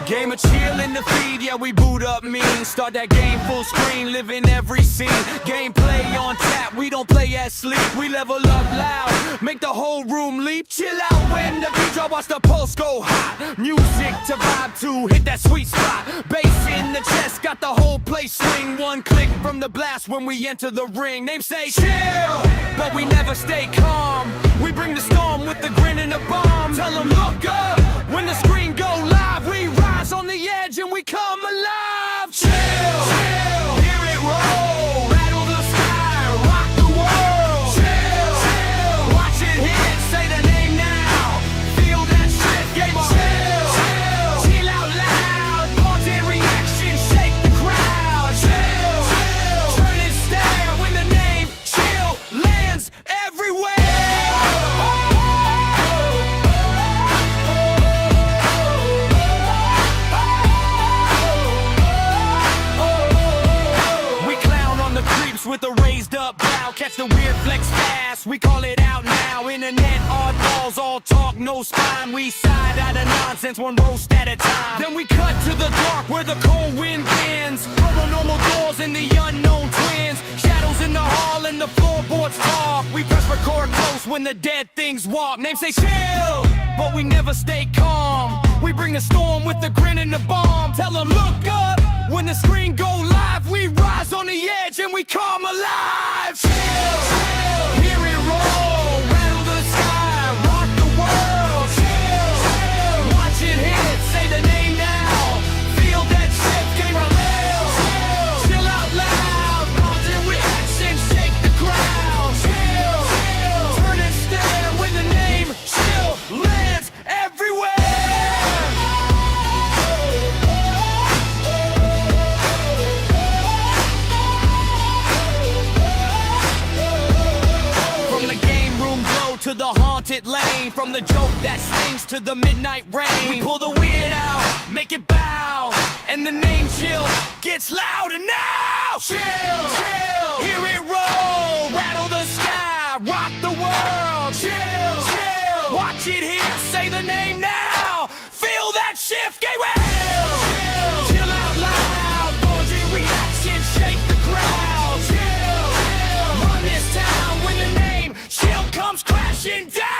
Game of chill in the feed, yeah, we boot up mean. Start that game full screen, live in every scene. Gameplay on tap, we don't play at sleep. We level up loud, make the whole room leap. Chill out when the beat drop, watch the pulse go hot. Music to vibe to, hit that sweet spot. Bass in the chest, got the whole place swing. One click from the blast when we enter the ring. Name say chill, but we never stay calm. We bring the storm with the grin and the bomb. Tell them look up, when the screen go live. We rise on the edge and we come alive. Chill, chill, hear it roll. Rattle the sky, rock the world. Chill, chill, watch it hit, say the name now. Feel that shit, game on. Chill, chill, chill out loud. Thoughts and reactions shake the crowd. Chill, chill, turn and stare when the name chill lands everywhere. With a raised up brow, catch the weird flex fast. We call it out now. Internet oddballs, all talk, no spine. We side out of nonsense, one roast at a time. Then we cut to the dark where the cold wind bends. Paranormal doors and the unknown twins. Shadows in the hall and the floorboards talk. We press record close when the dead things walk. Names say chill, but we never stay calm. We bring the storm with the grin and the bomb. Tell them look up, when the screen go live. We rise on the edge and we come alive. Chill, chill, hear it roll. Rattle the sky, rock the world. Chill, chill, watch it hit, say the name now. Feel that shift, game relail. Chill, chill out loud. Thoughts and reactions shake the crowd. Chill, chill, turn and stare when the name chill lands everywhere. To the haunted lane, from the joke that stings to the midnight rain. We pull the weird out, make it bow, and the name chill gets louder now. Chill, chill, hear it roll. Rattle the sky, rock the world. Chill, chill, watch it here, say the name now. Feel that shift, get real. Chill, chill out loud. Thoughts and reactions shake the crowd. Chill, chill, run this town when the name chill comes crashing down.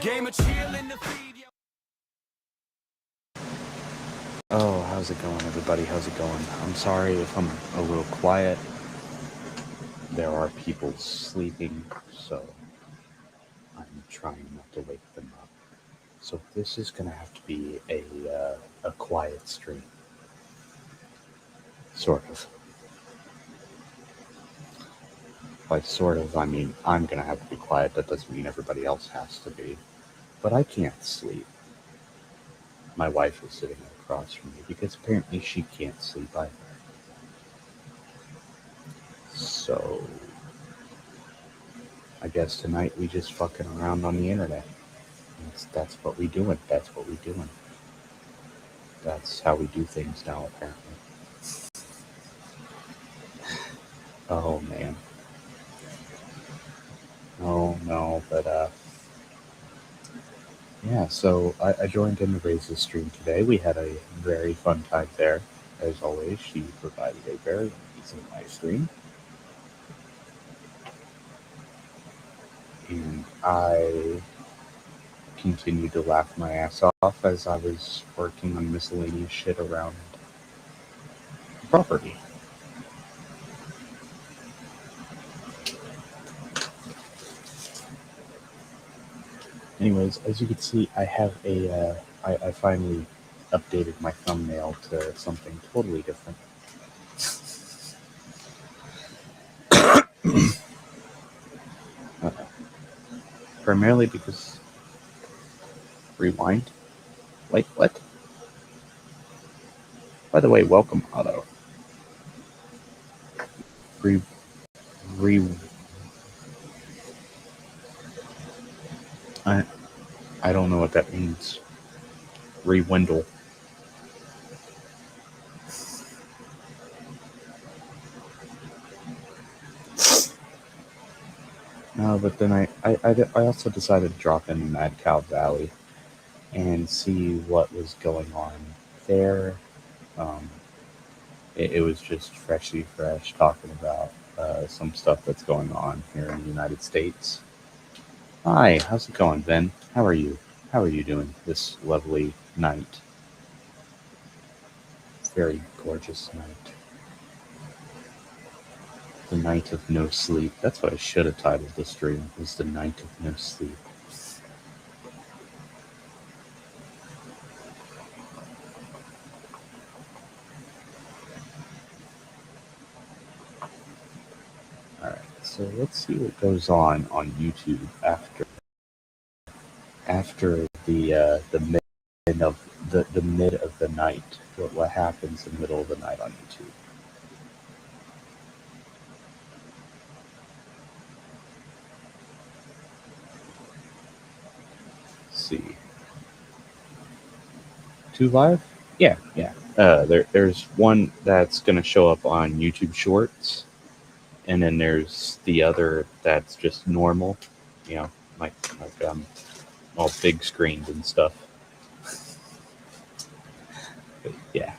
Game of chill in the feed. Oh, how's it going, everybody? How's it going? I'm sorry if I'm a little quiet. There are people sleeping, so I'm trying not to wake them up. So this is gonna have to be a quiet stream. Sort of. By sort of, I mean I'm gonna have to be quiet. That doesn't mean everybody else has to be. But I can't sleep. My wife is sitting across from me because apparently she can't sleep either. So I guess tonight we just fucking around on the internet. That's what we doing. That's what we doing. That's how we do things now, apparently. Oh man. Oh no, but yeah, so I joined in the Raises stream today. We had a very fun time there. As always, she provided a very decent live stream. And I continued to laugh my ass off as I was working on miscellaneous shit around the property. Anyways, as you can see, I have I finally updated my thumbnail to something totally different. primarily because rewind. Wait, what? By the way, welcome, Otto. Re, re. I, I don't know what that means. Rewindle. No, but then I also decided to drop in Mad Cow Valley and see what was going on there. Um, it was just freshly fresh talking about some stuff that's going on here in the United States. Hi, how's it going, Ben? How are you? How are you doing this lovely night? Very gorgeous night. The night of no sleep. That's what I should have titled the stream, was the night of no sleep. Alright, so let's see what goes on YouTube after the mid of the mid of the night. What happens in the middle of the night on YouTube? Let's see. 2 live? Yeah. There's one that's gonna show up on YouTube Shorts, and then there's the other that's just normal, you know, like all big screens and stuff. But yeah.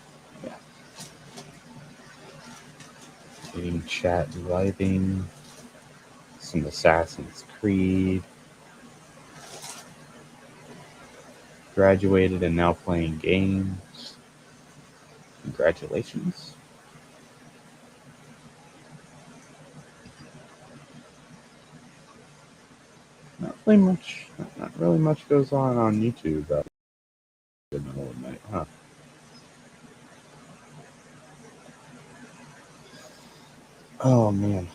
Getting chat living, some Assassin's Creed. Graduated and now playing games. Congratulations. Not really much goes on YouTube in the middle of the night, huh? Oh man.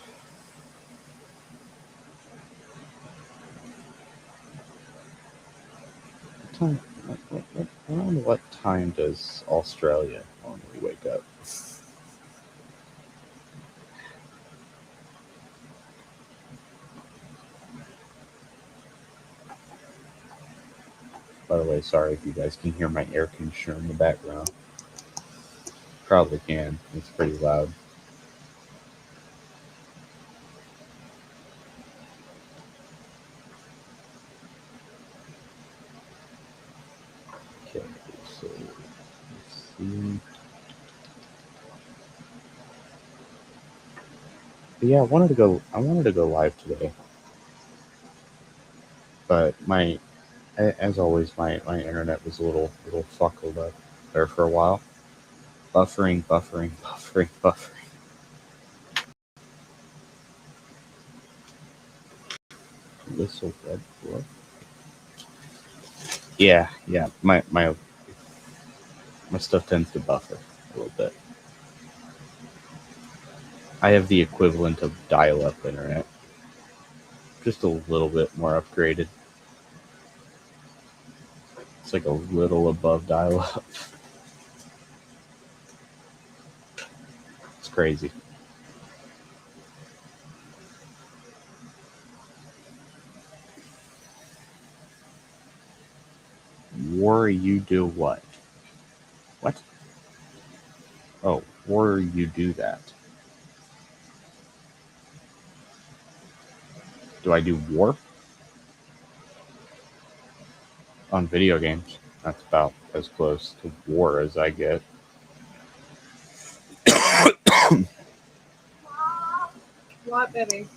Around what time does Australia normally wake up? By the way, sorry if you guys can hear my air conditioner in the background. Probably can. It's pretty loud. Okay, so let's see. But yeah, I wanted to go live today. But as always, my internet was a little fuckled up there for a while. Buffering. Whistle red blood. Yeah. My stuff tends to buffer a little bit. I have the equivalent of dial-up internet, just a little bit more upgraded. It's like a little above dial-up. It's crazy. War you do what? What? Oh, war you do that. Do I do war? On video games. That's about as close to war as I get. What, baby?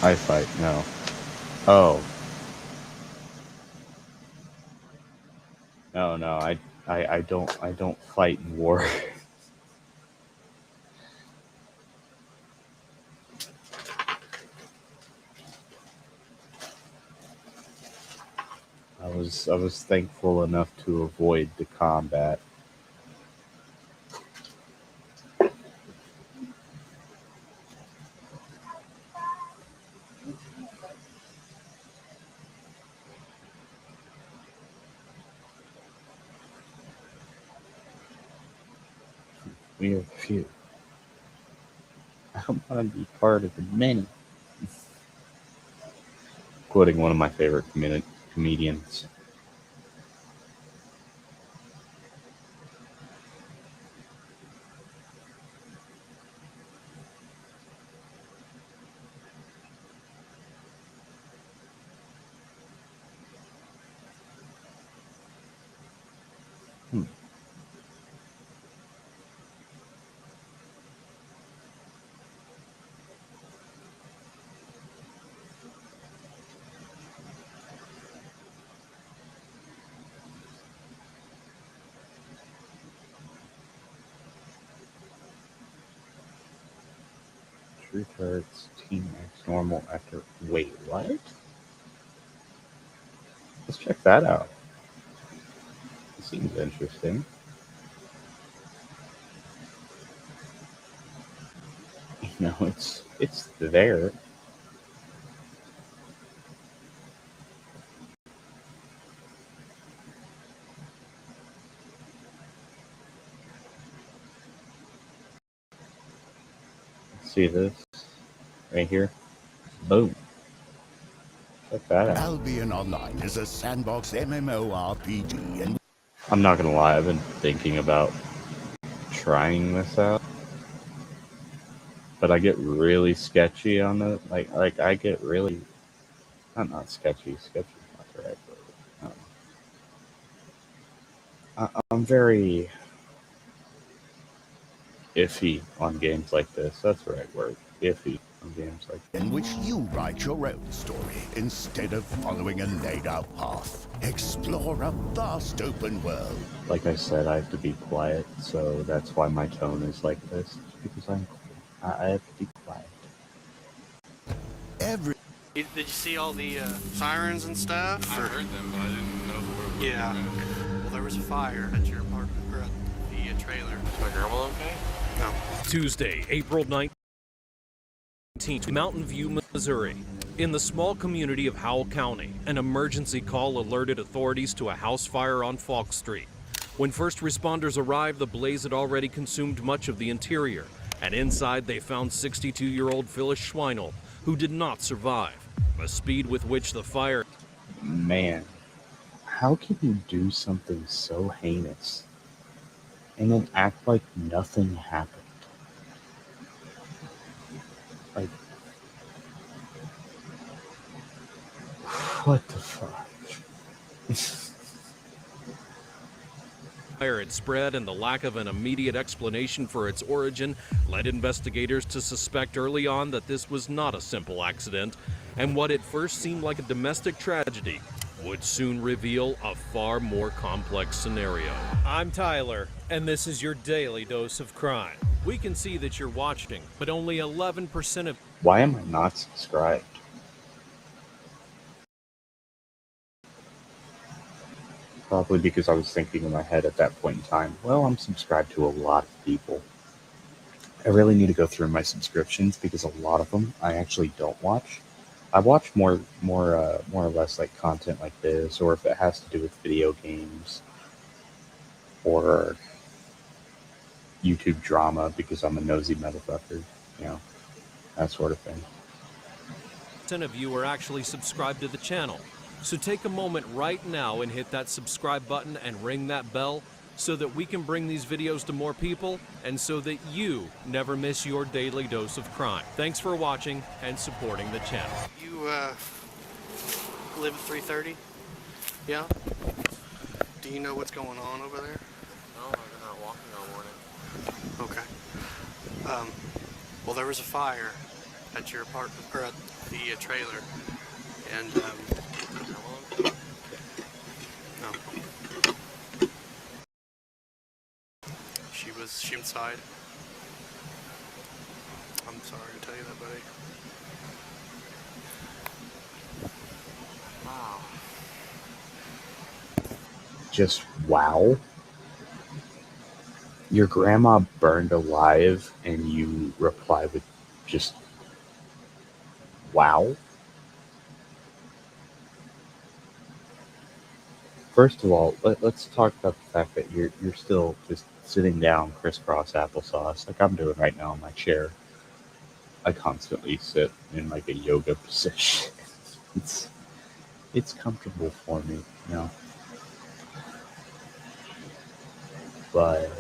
I fight, no. Oh. No, I don't fight in war. I was thankful enough to avoid the combat. We are few. I want to be part of the many. Quoting one of my favorite comedians. Hmm. True turrets, Team X normal after. Wait, what? Let's check that out. It seems interesting. You know, it's there. See this right here? Boom. Check that out. Albion Online is a sandbox MMORPG, and I'm not gonna lie, I've been thinking about trying this out, but I get really sketchy on it. Like I get really not sketchy. Sketchy is not the right word. I'm very iffy on games like this. That's the right word. Iffy on games like this. in which you write your own story instead of following a laid-out path. Explore a vast open world. Like I said, I have to be quiet, so that's why my tone is like this. Because I have to be quiet. Every Did you see all the sirens and stuff? I heard them, but I didn't know where. Yeah. Well, there was a fire at your apartment or at the trailer. Is my grandma okay? No. Tuesday, April 19th, Mountain View, Missouri. In the small community of Howell County, an emergency call alerted authorities to a house fire on Falk Street. When first responders arrived, the blaze had already consumed much of the interior, and inside they found 62-year-old Phyllis Schweinel, who did not survive. The speed with which the fire... Man, how can you do something so heinous and then act like nothing happened? Like, what the fuck? fire had spread, and the lack of an immediate explanation for its origin led investigators to suspect early on that this was not a simple accident, and what at first seemed like a domestic tragedy would soon reveal a far more complex scenario. I'm Tyler, and this is your daily dose of crime. We can see that you're watching, but only 11% of... Why am I not subscribed? Probably because I was thinking in my head at that point in time, well, I'm subscribed to a lot of people. I really need to go through my subscriptions because a lot of them I actually don't watch. I watch more or less like content like this, or if it has to do with video games or YouTube drama because I'm a nosy motherfucker, you know, that sort of thing. of you are actually subscribed to the channel. So take a moment right now and hit that subscribe button and ring that bell so that we can bring these videos to more people and so that you never miss your daily dose of crime. Thanks for watching and supporting the channel. You live at 330? Yeah? Do you know what's going on over there? No, I've been out walking all morning. Okay. Well, there was a fire at your apartment or at the trailer, and no. She was inside. I'm sorry to tell you that, buddy. Wow. just wow. Your grandma burned alive and you reply with just wow. First of all, let's talk about the fact that you're still just sitting down crisscross applesauce like I'm doing right now in my chair. I constantly sit in like a yoga position. It's it's comfortable for me, you know. But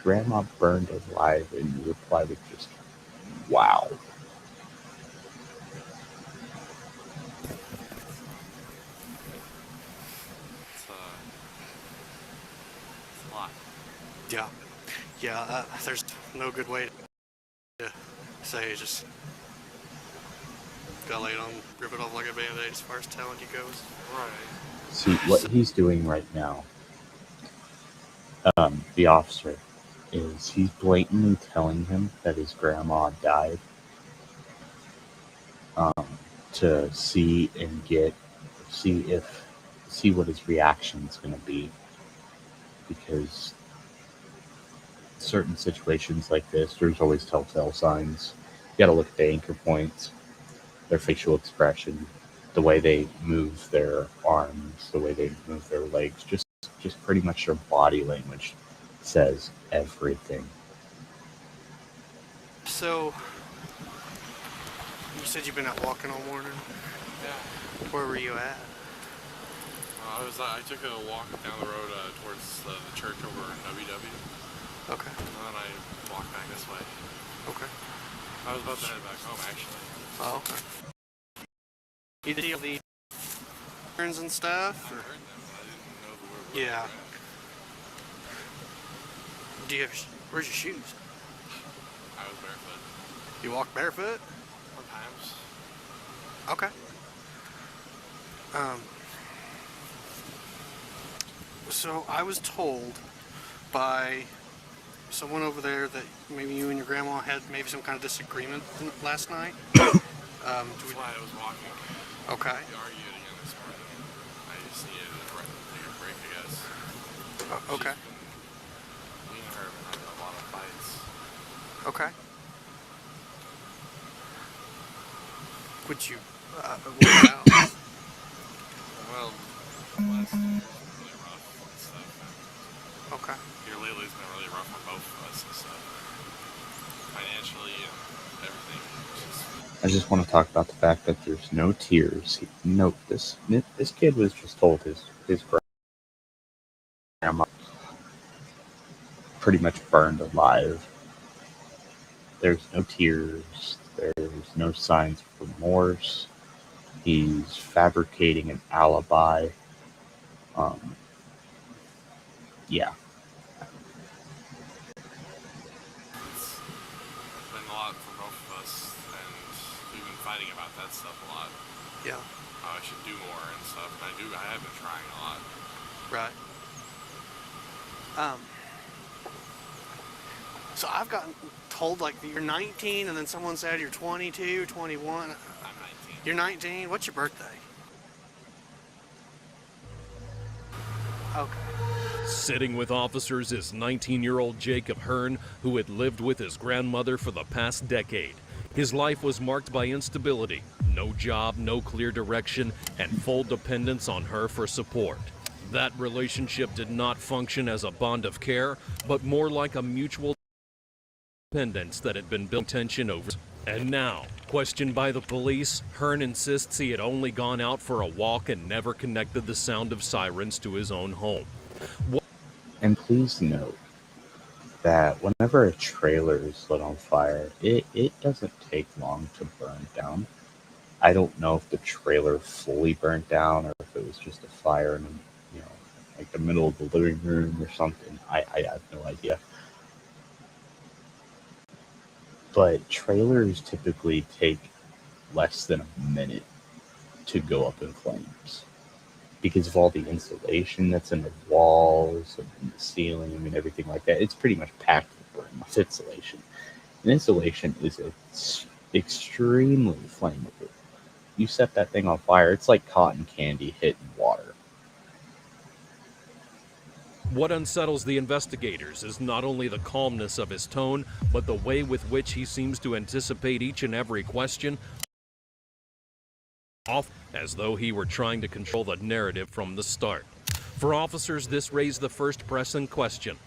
grandma burned alive and you reply with just wow. It's a lot. Yeah. Yeah, there's no good way to say just gotta lay it on, rip it off like a band-aid as far as talent goes. Right. See, what he's doing right now, the officer, is he's blatantly telling him that his grandma died, um, to see what his reaction is going to be, because certain situations like this, there's always telltale signs. You got to look at the anchor points, their facial expression, the way they move their arms, the way they move their legs, just pretty much their body language says everything. So, you said you've been out walking all morning. Yeah. Where were you at? I took a walk down the road towards the church over in WW, Okay. and then I walked back this way. Okay. I was about to head back home, actually. Oh, okay. You did the turns and stuff? I Or? heard them, but I didn't know where we were. Yeah. Do you have, where's your shoes? I was barefoot. You walk barefoot? Sometimes. Okay. So I was told by someone over there that maybe you and your grandma had maybe some kind of disagreement last night. That's why I was walking. Okay. We argued again this morning. I just needed to take a break, I guess. Okay. Me and her have been having a lot of fights. Okay. Would you, what about? Well, last year was really rough and stuff. Okay. Here lately has been really rough on both of us and stuff. Financially and everything. I just want to talk about the fact that there's no tears. Note this kid was just told his grandma pretty much burned alive. There's no tears. There's no signs of remorse. He's fabricating an alibi. Yeah. It's been a lot for both of us, and we've been fighting about that stuff a lot. Yeah. How I should do more and stuff. And I have been trying a lot. Right. So I've gotten told like you're 19 and then someone said you're 22, 21. I'm 19. You're 19? What's your birthday? Okay. Sitting with officers is 19-year-old Jacob Hearn, who had lived with his grandmother for the past decade. His life was marked by instability, no job, no clear direction, and full dependence on her for support. That relationship did not function as a bond of care, but more like a mutual dependence that had been built tension over. And now, questioned by the police, Hearn insists he had only gone out for a walk and never connected the sound of sirens to his own home. And please note that whenever a trailer is lit on fire, it doesn't take long to burn down. I don't know if the trailer fully burnt down or if it was just a fire in, like the middle of the living room or something. I have no idea. But trailers typically take less than a minute to go up in flames because of all the insulation that's in the walls and in the ceiling and everything like that. It's pretty much packed with brim with insulation. And insulation is extremely flammable. you set that thing on fire, it's like cotton candy hitting water. What unsettles the investigators is not only the calmness of his tone, but the way with which he seems to anticipate each and every question, as though he were trying to control the narrative from the start. For officers, this raised the first pressing question.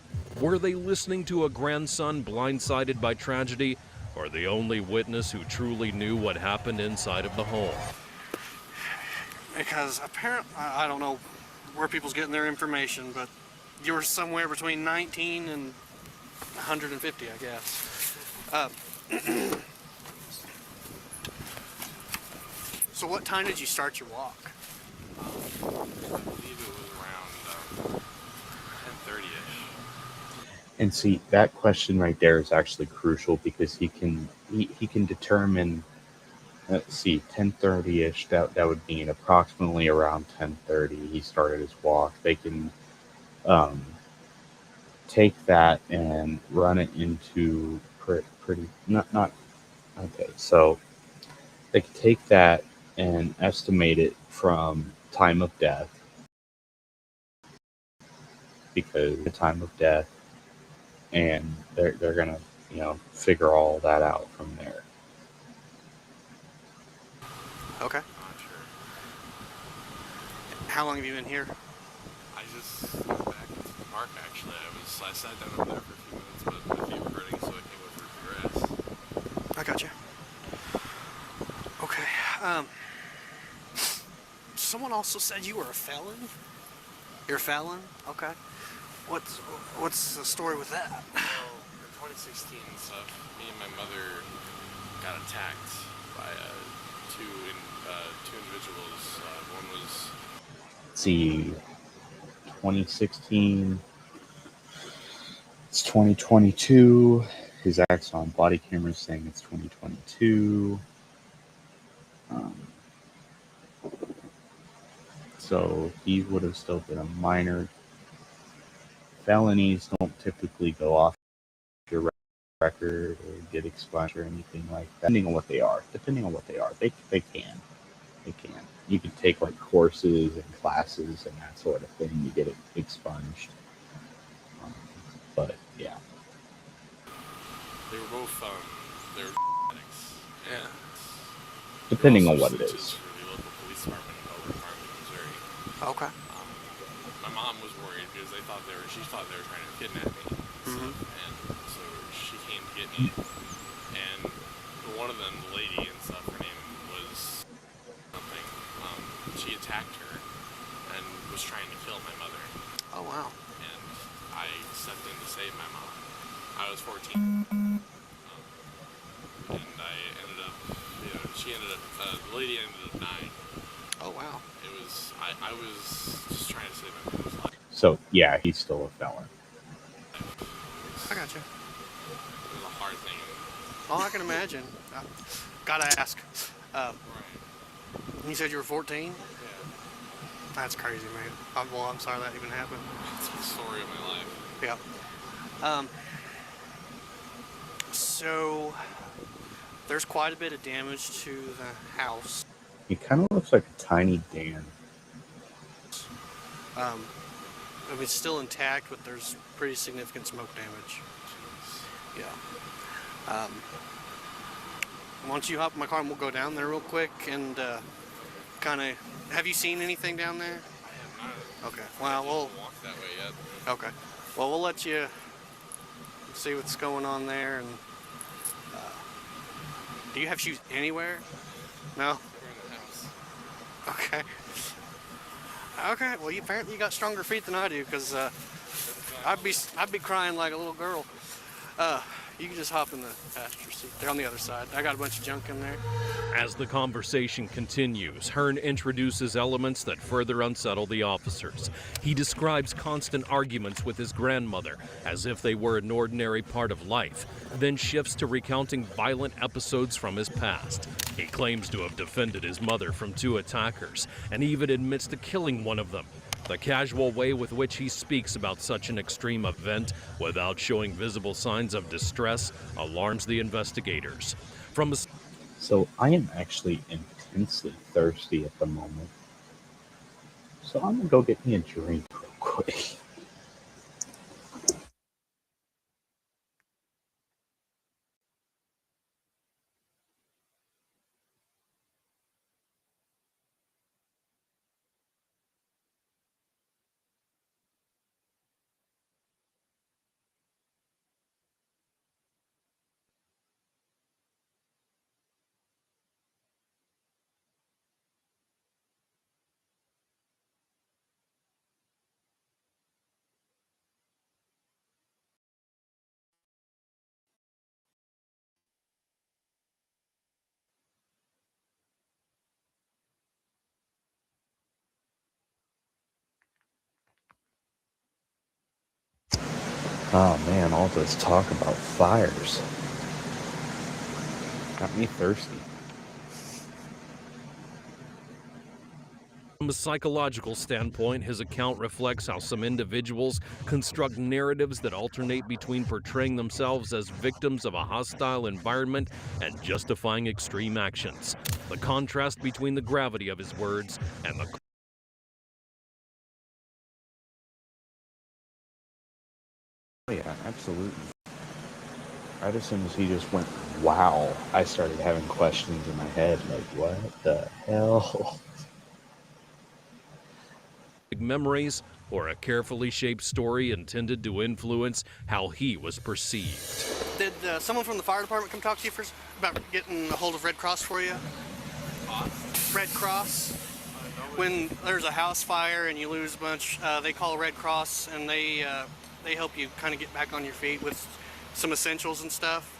Were they listening to a grandson blindsided by tragedy, or the only witness who truly knew what happened inside of the home? Because apparently, I don't know where people's getting their information, but you were somewhere between 19 and 150, I guess. So what time did you start your walk? I believe it was around 10:30ish. And see, that question right there is actually crucial because he can determine. Let's see, 10:30ish. That would mean approximately around 10:30 he started his walk. They can take that and run it into pretty not okay. So they can take that and estimate it from time of death, because the time of death, and they're gonna figure all that out from there. Okay. Not sure. How long have you been here? I just went back into the park actually. I sat down over there for a few minutes, but my feet were hurting, so I came over for grass. I got you. Okay. Someone also said you were a felon. You're a felon? Okay. What's the story with that? Well, in 2016 and stuff, me and my mother got attacked by two individuals. One was Let's see, 2016. It's 2022. His acts on body cameras saying it's 2022. So he would have still been a minor. Felonies don't typically go off your record or get expunged or anything like that. Depending on what they are, they can. You can take like courses and classes and that sort of thing. You get it expunged. But yeah. they were both they were addicts. Yeah. Depending They were on what also it snitches is. For the local police department in Elwood Farmington, Missouri. Okay. My mom was worried because she thought they were trying to kidnap me. And so she came to get me. And one of them, the lady and stuff, her name was something. She attacked her and was trying to kill my mother. Oh wow. And I stepped in to save my mom. I was 14. And I ended up, the lady ended up dying. Oh wow. I was just trying to save my mom's life. So yeah, he's still a felon. I got you. It was a hard thing. Oh, I can imagine. Gotta ask. Right. You said you were 14? Yeah. That's crazy, man. I'm sorry that even happened. It's the story of my life. Yeah. So there's quite a bit of damage to the house. He kind of looks like a tiny Dan. I mean, it's still intact, but there's pretty significant smoke damage. Yeah. Why don't you hop in my car and we'll go down there real quick and kind of. Have you seen anything down there? I have not Okay. Well, we'll. walked that way yet. Okay. Well, we'll let you see what's going on there. And do you have shoes anywhere? No. We're in the house. Okay. Okay. Well, apparently you got stronger feet than I do, because I'd be crying like a little girl. You can just hop in the passenger seat. They're on the other side. I got a bunch of junk in there. As the conversation continues, Hearn introduces elements that further unsettle the officers. He describes constant arguments with his grandmother as if they were an ordinary part of life, then shifts to recounting violent episodes from his past. He claims to have defended his mother from 2 attackers and even admits to killing one of them. The casual way with which he speaks about such an extreme event without showing visible signs of distress alarms the investigators. So I am actually intensely thirsty at the moment. So I'm gonna go get me a drink real quick. Oh man, all this talk about fires got me thirsty. From a psychological standpoint, his account reflects how some individuals construct narratives that alternate between portraying themselves as victims of a hostile environment and justifying extreme actions. The contrast between the gravity of his words and the Oh yeah, absolutely. Right as soon as he just went, wow, I started having questions in my head, like, what the hell? memories or a carefully shaped story intended to influence how he was perceived. Did someone from the fire department come talk to you first about getting a hold of Red Cross for you? Red Cross? When there's a house fire and you lose a bunch, they call Red Cross and they help you kind of get back on your feet with some essentials and stuff.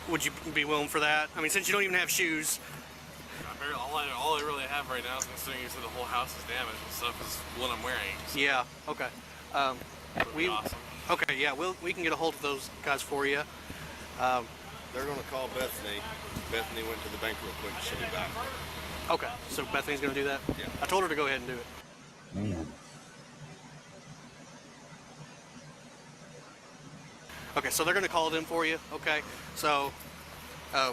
Would you be willing for that? I mean, since you don't even have shoes. All I really have right now, considering you said the whole house is damaged and stuff, is what I'm wearing. So Yeah. Okay. that'd be awesome. Okay. Yeah. We can get a hold of those guys for you. They're going to call Bethany. Bethany went to the bank real quick. She'll be back. Okay. So Bethany's gonna do that. Yeah. I told her to go ahead and do it. Man. Okay. So they're gonna call them for you. Okay. So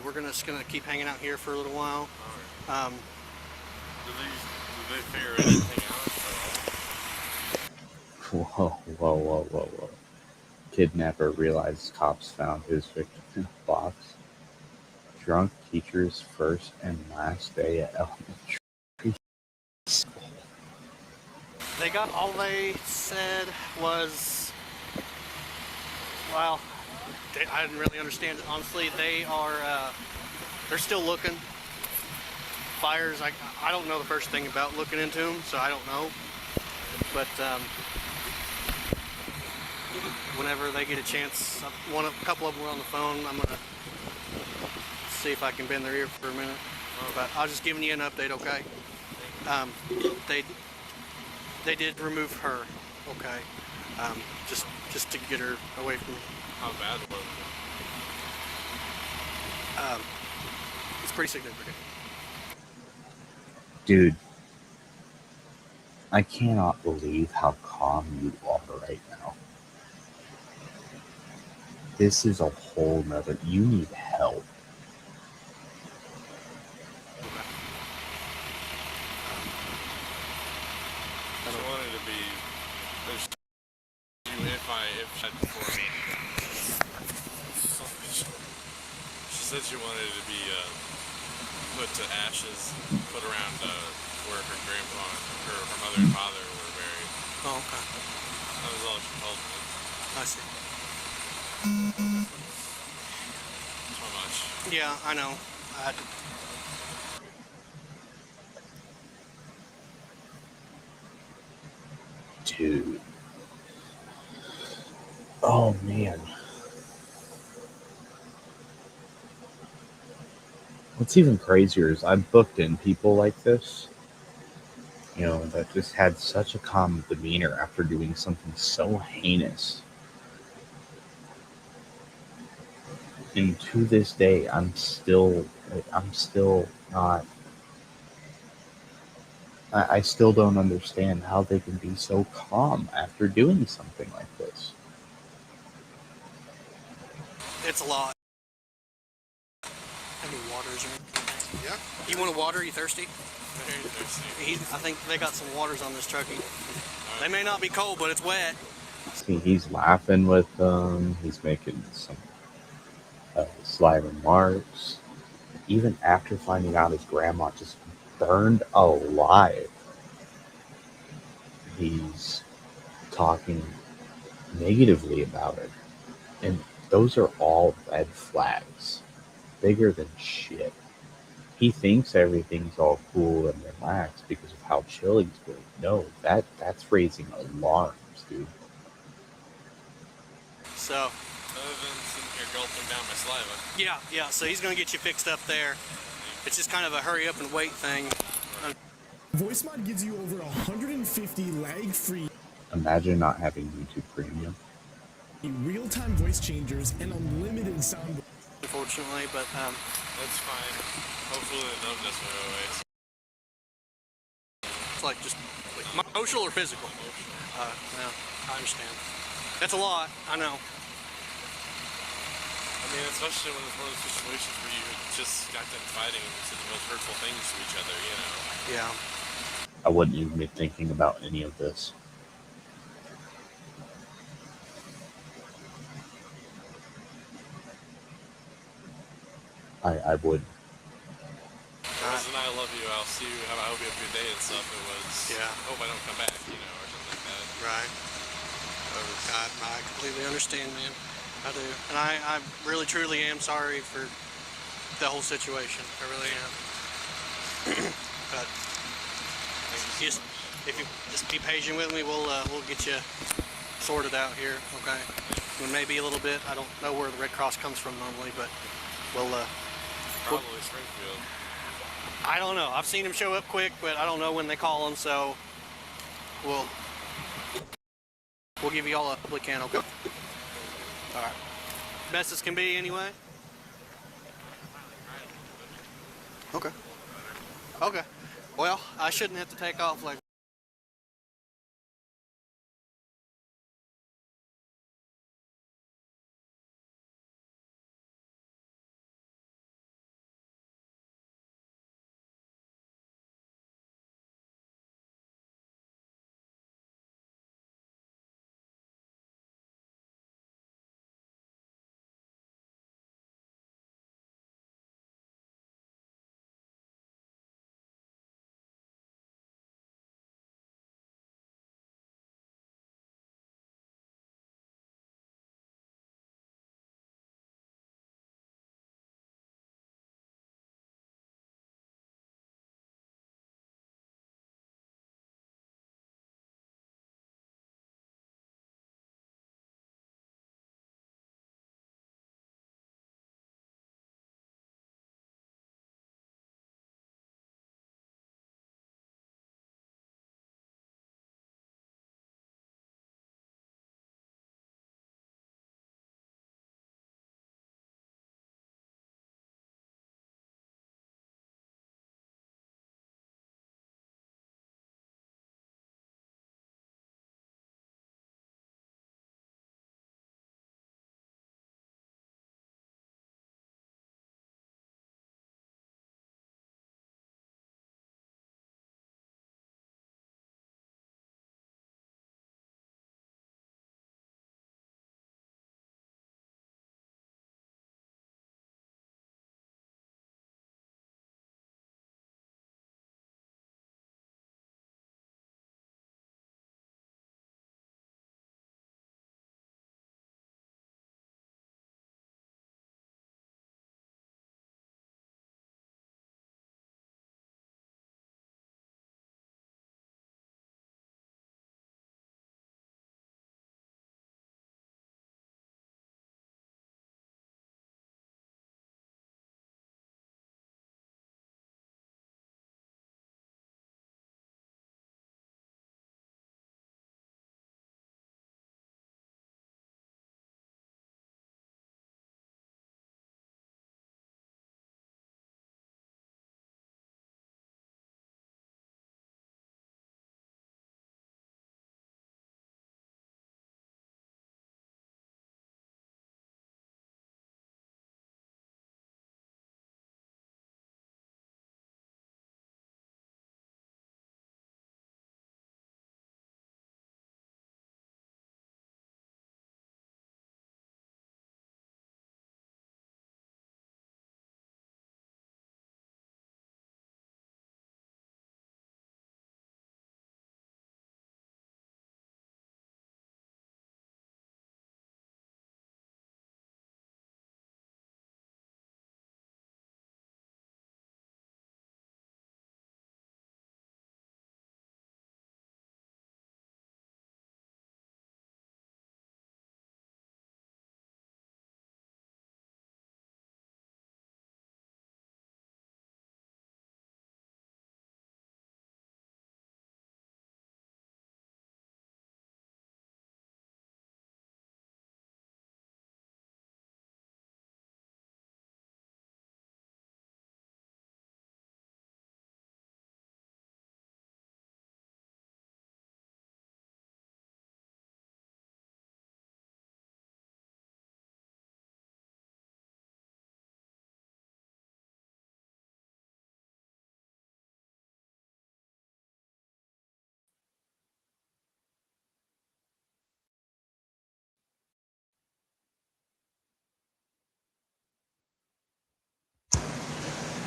we're just gonna keep hanging out here for a little while. Did they figure anything out? Whoa. Kidnapper realized cops found his victim in a box. Drunk teacher's first and last day at elementary school. They got all they said was, well, I didn't really understand it. Honestly, they're still looking. Fires, I don't know the first thing about looking into them, so I don't know. But whenever they get a chance, a couple of them were on the phone. I'm gonna see if I can bend their ear for a minute. But I'll just giving you an update, okay? They did remove her, okay? Just to get her away from me. How bad was it? It's pretty significant. Dude, I cannot believe how calm you are right now. This is a whole nother, you need help. She wanted to be. If she had before me. She said she wanted to be put to ashes, put around where her grandpa, her mother and father were buried. Oh, okay. That was all she told me. I see. So much. Yeah, I know. I had to. Dude. Oh man. What's even crazier is I've booked in people like this, you know, that just had such a calm demeanor after doing something so heinous. And to this day, I'm still not. I still don't understand how they can be so calm after doing something like this. It's a lot. I need water. waters. Yeah. You want a water? You thirsty? Very thirsty. I think they got some waters on this truckie. They may not be cold, but it's wet. See, he's laughing with them. He's making some sly remarks. Even after finding out his grandma just burned alive, he's talking negatively about it. And those are all red flags. Bigger than shit. He thinks everything's all cool and relaxed because of how chill he's doing. No, that's raising alarms, dude. So, Other than sitting here gulping down my saliva. yeah. So he's gonna get you fixed up there. It's just kind of a hurry up and wait thing. VoiceMod gives you over 150 lag-free Imagine not having YouTube Premium. real-time voice changers and unlimited sound. Unfortunately, but That's fine. Hopefully the numbness went away. it's like just like emotional or physical. No, I understand. That's a lot. I know. I mean, especially when it's one of those situations where you just got done fighting and you said the most hurtful things to each other, you know. Yeah. I wouldn't even be thinking about any of this. I would. It wasn't I love you, I'll see you, I hope you have a good day and stuff. It was, Yeah. I hope I don't come back, you know, or something like that. Right. I completely understand, man. I do. And I really, truly am sorry for the whole situation. I really am. But Thank you so just, much. if you just be patient with me, we'll get you sorted out here, okay? It may be a little bit. I don't know where the Red Cross comes from normally, but we'll Probably Springfield. I don't know. I've seen them show up quick, but I don't know when they call them, so we'll give you all a we can, okay? All right. Best as can be, anyway. Okay. Okay. Well, I shouldn't have to take off like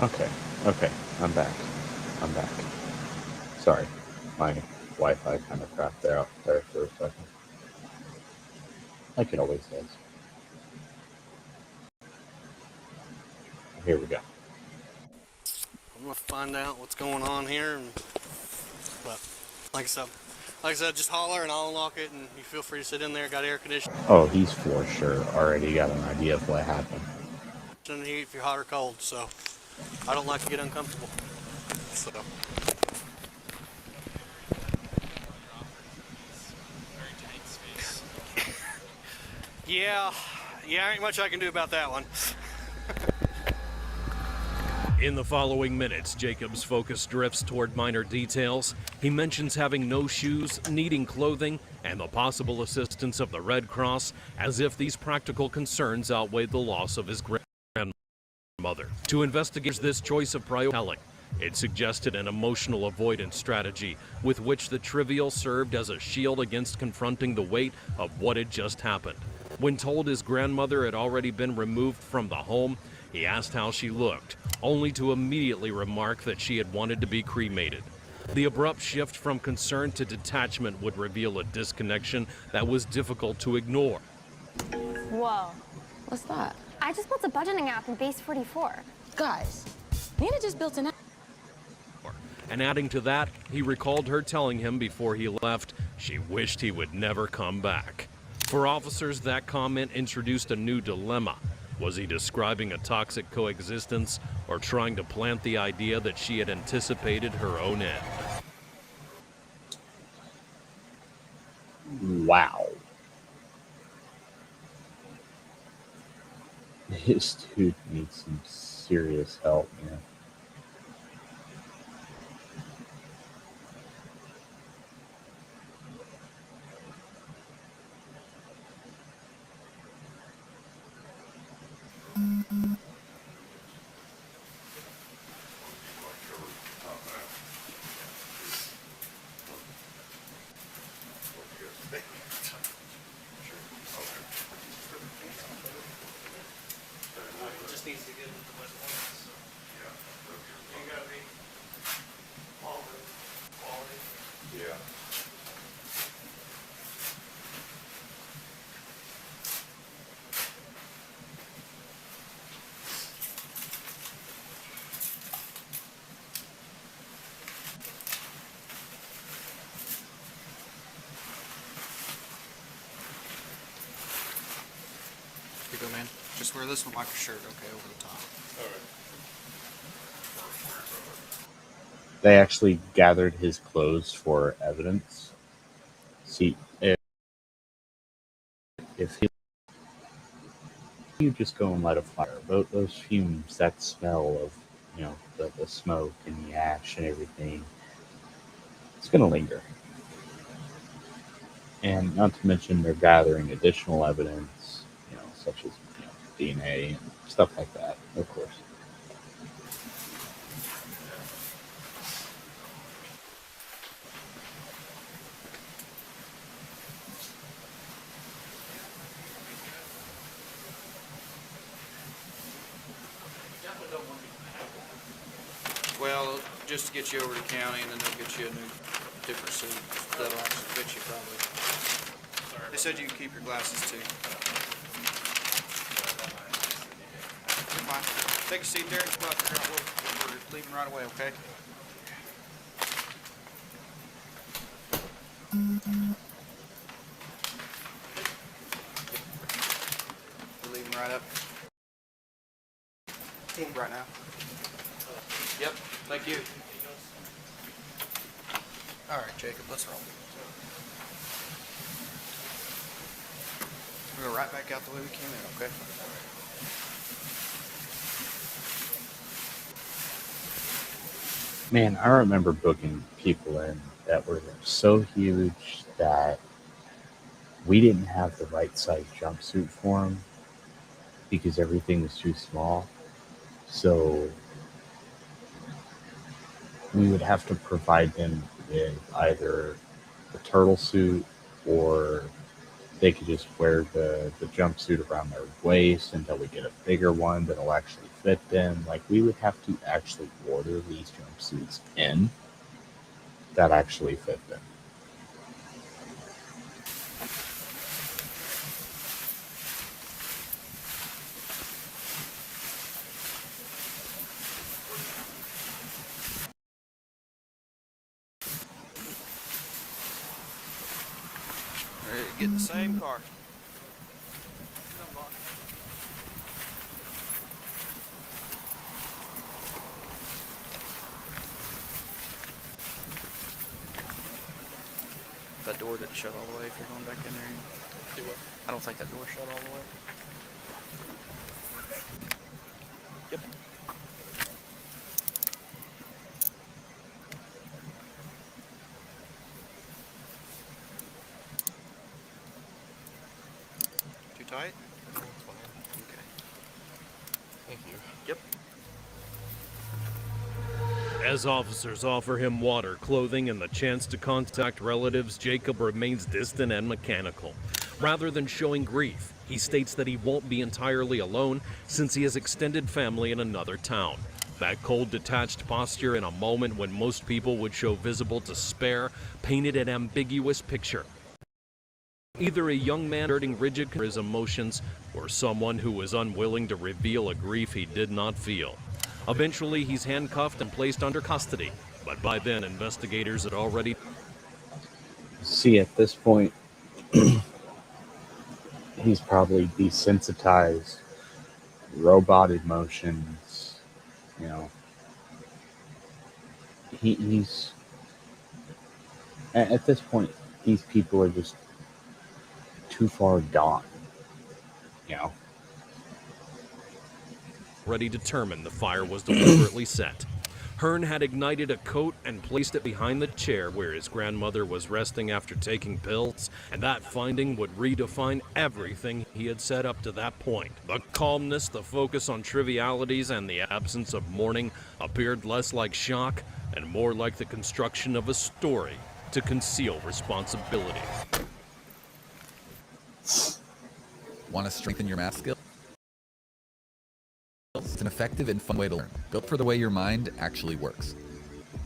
Okay, okay, I'm back. I'm back. Sorry, my Wi-Fi kind of crapped out there for a second. Like it always does. Here we go. I'm gonna find out what's going on here, and but like I said, just holler and I'll unlock it, and you feel free to sit in there. Got air conditioning Oh, he's for sure already got an idea of what happened. in the heat if you're hot or cold. So I don't like to get uncomfortable. So Very tight space. yeah, ain't much I can do about that one. In the following minutes, Jacob's focus drifts toward minor details. He mentions having no shoes, needing clothing, and the possible assistance of the Red Cross, as if these practical concerns outweigh the loss of his grandmother. To investigators, this choice of priority, it suggested an emotional avoidance strategy with which the trivial served as a shield against confronting the weight of what had just happened. When told his grandmother had already been removed from the home, he asked how she looked, only to immediately remark that she had wanted to be cremated. The abrupt shift from concern to detachment would reveal a disconnection that was difficult to ignore. Whoa. What's that? I just built a budgeting app in Base 44. Guys, Nina just built an app. And adding to that, he recalled her telling him before he left she wished he would never come back. For officers, that comment introduced a new dilemma. Was he describing a toxic coexistence or trying to plant the idea that she had anticipated her own end? Wow. This dude needs some serious help, man. Just needs to get into the ones. You gotta be all the quality. Yeah. Here you go, man. Just wear this one like a shirt, okay, over the top. They actually gathered his clothes for evidence. See, if you just go and light a fire, those fumes, that smell of, the smoke and the ash and everything, it's going to linger. And not to mention they're gathering additional evidence, such as DNA and stuff like that, of course. Well, just to get you over to county, and then they'll get you a new, different suit that'll actually fit you probably. They said you can keep your glasses too. Fine. Take a seat there and we'll figure out what we're leaving right away, okay? We're leaving right up. Right now. Yep, thank you. All right, Jacob, let's roll. We'll go right back out the way we came in, okay? Man, I remember booking people in that were so huge that we didn't have the right size jumpsuit for them because everything was too small. So we would have to provide them with either a turtle suit or they could just wear the jumpsuit around their waist until we get a bigger one that'll actually fit them. Like, we would have to actually order these jumpsuits in that actually fit them. Get in the same car. That door didn't shut all the way if you're going back in there. Do what? I don't think that door shut all the way. Yep. Too tight? Okay. Thank you. Yep. As officers offer him water, clothing, and the chance to contact relatives, Jacob remains distant and mechanical. Rather than showing grief, he states that he won't be entirely alone since he has extended family in another town. That cold, detached posture in a moment when most people would show visible despair painted an ambiguous picture. Either a young man hurting rigid for his emotions or someone who was unwilling to reveal a grief he did not feel. Eventually, he's handcuffed and placed under custody, but by then, investigators had already... See, at this point, he's probably desensitized, robot emotions, you know. He's... At this point, these people are just too far gone, you know. Already determined the fire was deliberately set. Hearn had ignited a coat and placed it behind the chair where his grandmother was resting after taking pills, and that finding would redefine everything he had said up to that point. The calmness, the focus on trivialities, and the absence of mourning appeared less like shock and more like the construction of a story to conceal responsibility. Want to strengthen your math skills? It's an effective and fun way to learn, built for the way your mind actually works.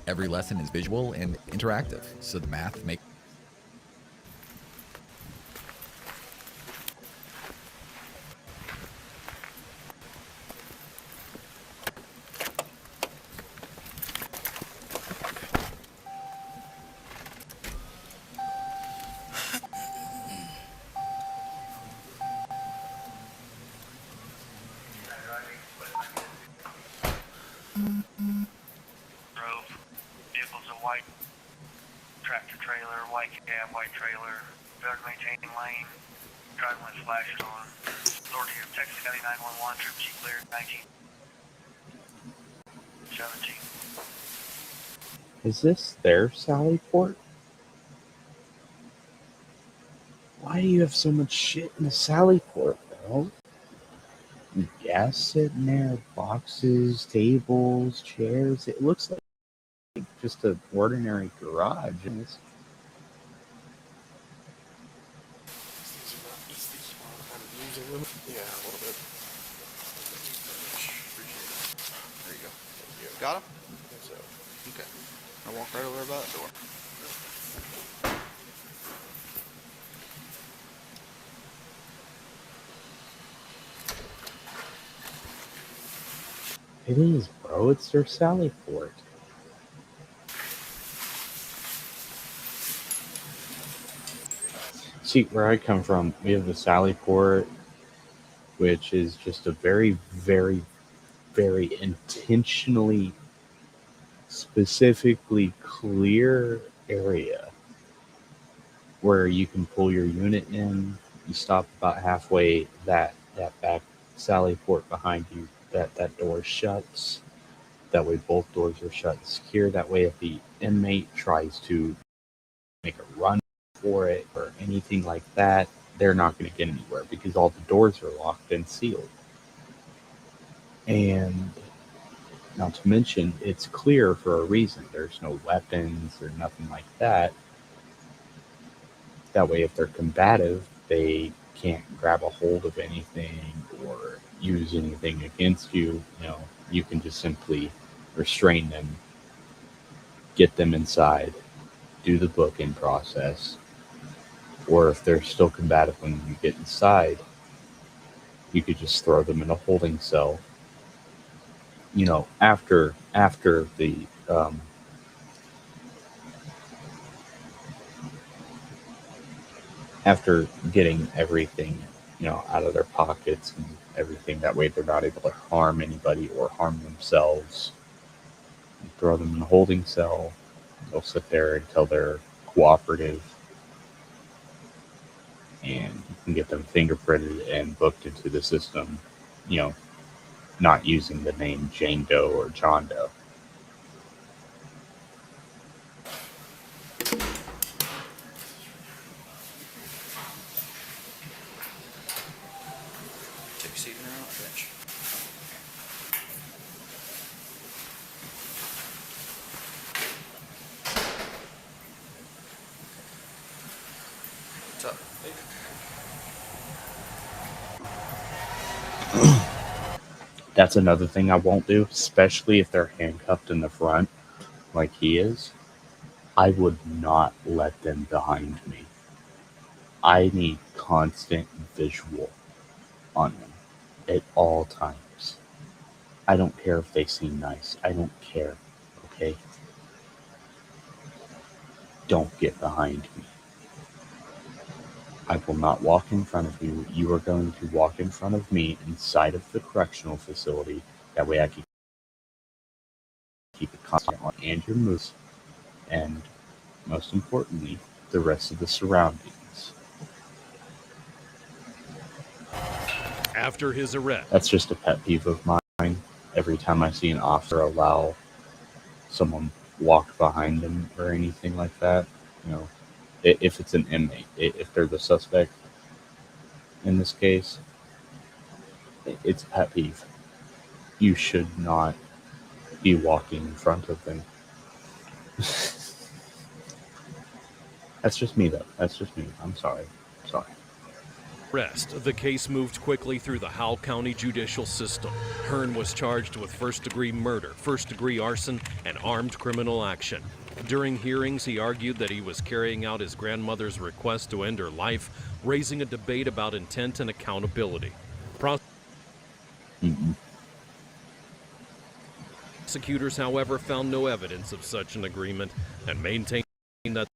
Every lesson is visual and interactive, so the math makes Vehicles a white tractor trailer, white cab, white trailer, failure to maintain lane, driving lights flashed on. Authority of Texas County 911, Troop G cleared 1917. Is this their Sallyport? Why do you have so much shit in the Sallyport, bro? Gas sitting there, boxes, tables, chairs. It looks like just an ordinary garage. Yeah, a little bit. There you go. Got him? I think so. Okay. I'll walk right over there by that door. It is, bro. It's their Sallyport. See, where I come from, we have the Sallyport, which is just a very, very, very intentionally, specifically clear area where you can pull your unit in. You stop about halfway, that back Sallyport behind you, that door shuts. That way both doors are shut and secure. That way if the inmate tries to make a run for it or anything like that, they're not going to get anywhere because all the doors are locked and sealed. And not to mention, it's clear for a reason. There's no weapons or nothing like that. That way if they're combative, they can't grab a hold of anything or use anything against you, you can just simply restrain them, get them inside, do the booking process, or if they're still combative when you get inside, you could just throw them in a holding cell. After the after getting everything, out of their pockets and everything, that way they're not able to harm anybody or harm themselves. You throw them in a holding cell. They'll sit there until they're cooperative, and you can get them fingerprinted and booked into the system, not using the name Jane Doe or John Doe. Take a seat in our bench. What's up? That's another thing I won't do, especially if they're handcuffed in the front, like he is. I would not let them behind me. I need constant visual on them at all times. I don't care if they seem nice. I don't care, okay? Don't get behind me. I will not walk in front of you. You are going to walk in front of me inside of the correctional facility. That way I can keep it constant on and your moves, and most importantly, the rest of the surroundings. After his arrest, That's just a pet peeve of mine. Every time I see an officer allow someone walk behind them or anything like that, if it's an inmate, if they're the suspect in this case, it's a pet peeve. You should not be walking in front of them. That's just me, though. That's just me. I'm sorry. the case moved quickly through the Howell County judicial system. Hearn was charged with first-degree murder, first-degree arson, and armed criminal action. During hearings, he argued that he was carrying out his grandmother's request to end her life, raising a debate about intent and accountability. Prosecutors, however, found no evidence of such an agreement and maintained that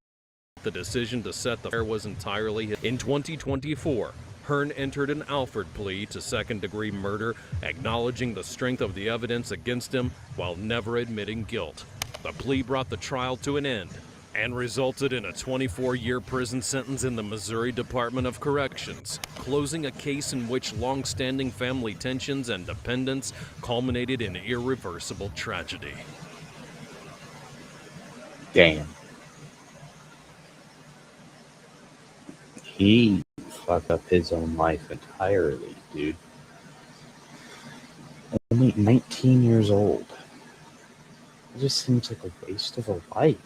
the decision to set the fire was entirely his. In 2024, Hearn entered an Alford plea to second-degree murder, acknowledging the strength of the evidence against him while never admitting guilt. The plea brought the trial to an end and resulted in a 24-year prison sentence in the Missouri Department of Corrections, closing a case in which long-standing family tensions and dependence culminated in irreversible tragedy. Damn. He fucked up his own life entirely, dude. Only 19 years old. It just seems like a waste of a life.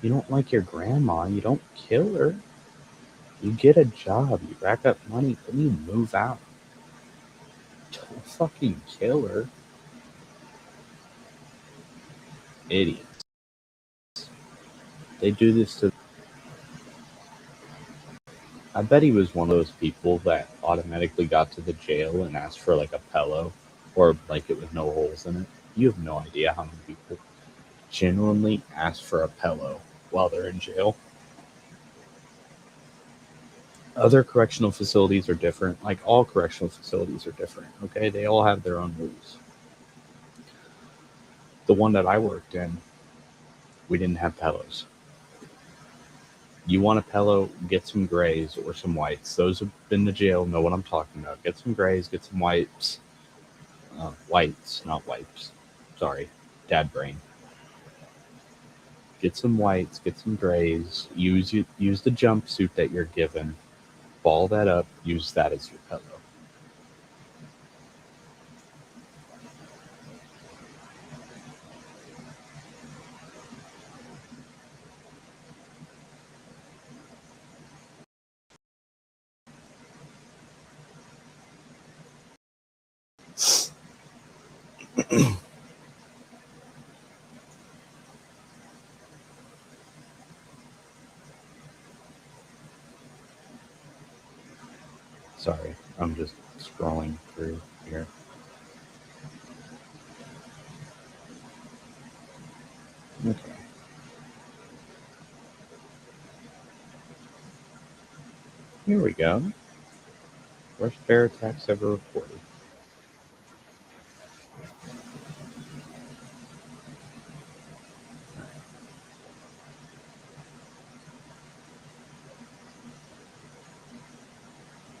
You don't like your grandma, you don't kill her. You get a job, you rack up money, then you move out. Don't fucking kill her. Idiots. They do this to... I bet he was one of those people that automatically got to the jail and asked for like a pillow, or like it with no holes in it. You have no idea how many people genuinely ask for a pillow while they're in jail. Other correctional facilities are different. Like all correctional facilities are different, okay? They all have their own rules. The one that I worked in, we didn't have pillows. You want a pillow, get some grays or some whites. Those who've been to jail know what I'm talking about. Get some grays, get some whites. Whites, not wipes. Sorry, dad brain. Get some whites, get some grays. Use the jumpsuit that you're given. Ball that up, use that as your pillow. Sorry, I'm just scrolling through here. Okay. Here we go. Worst bear attacks ever reported.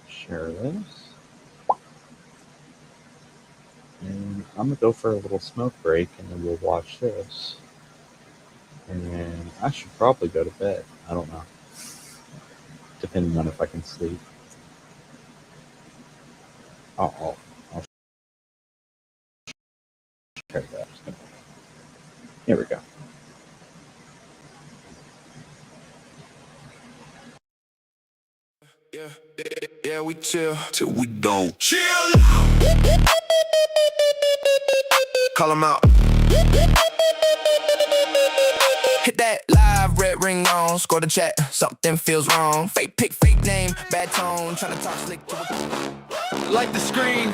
Share this. And I'm gonna go for a little smoke break and then we'll watch this. And I should probably go to bed. I don't know. Depending on if I can sleep. I'll share that. Here we go. Yeah, we chill till we don't. Chill. Call them out. Hit that live, red ring on, score the chat, something feels wrong. Fake pick, fake name, bad tone, tryna talk slick to a... Like the screen.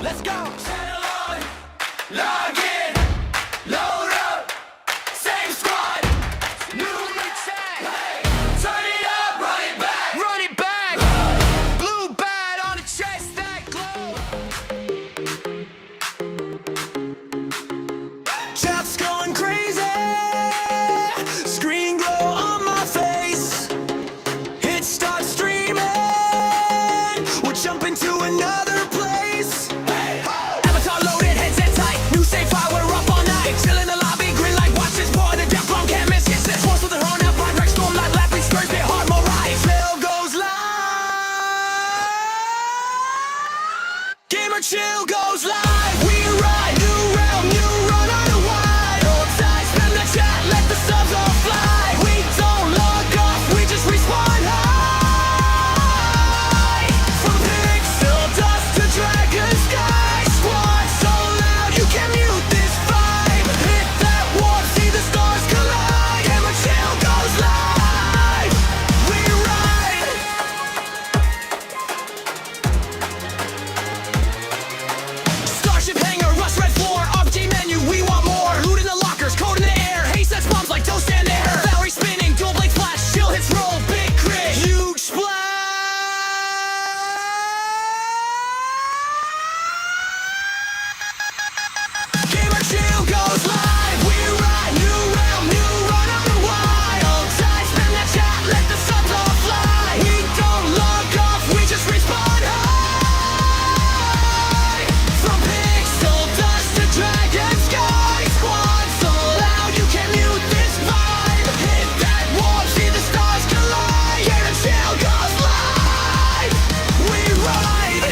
Let's go. Channel on, log in, load up, same squad, new chat. Hey, turn it up, run it back, blue bat on the chest that glow. Chat's going crazy, screen glow on my face. It starts streaming, we're jumping to another place. Hey, avatar loaded, headset tight, new safe file, we're up all night. Chill in the lobby, green light, watch this boy, the death bomb can't miss. Hit this force with the horn out, blind wreck, storm light, laughing, skirts, bit hard, more rise. Chill goes live. Gamer Chill goes live. We ride, new realm, new run on the wide. Hold tight, spam the chat, let the subs all fly. We don't log off, we just respawn high. From pixel dust to dragon sky. Squad so loud, you can't mute this vibe. Hit that warp, see the stars collide. Gamer Chill goes live. We ride. Starship hangar, rush red floor, RPG menu, we want more. Loot in the lockers, code in the air. Haste sets bombs like toast and air. Valerie spinning, dual blade flash, chill hits roll, big crit, huge splash. Gamer Chill goes live. We ride, new realm, new run on the wild. Side spin that chat, let the subs all fly. We don't log off, we just respawn high. From pixel dust to dragon sky. Squad so loud, you can't mute this vibe. Hit that warp, see the stars collide. Gamer Chill goes live. We ride.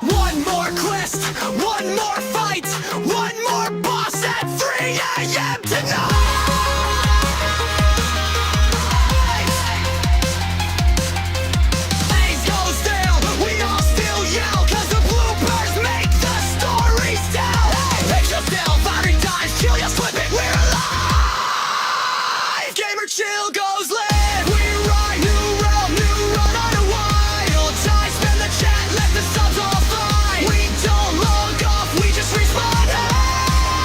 One more quest, one more fight, one more boss at 3 a.m. tonight. Ace goes down, we all still yell, cause the bloopers make the stories tell. Fix yourself, battery dies, kill your slip it, we're alive. Gamer Chill goes live. We ride, new realm, new run on a wild. Time spin the chat, let the subs all fly. We don't log off, we just respawn high.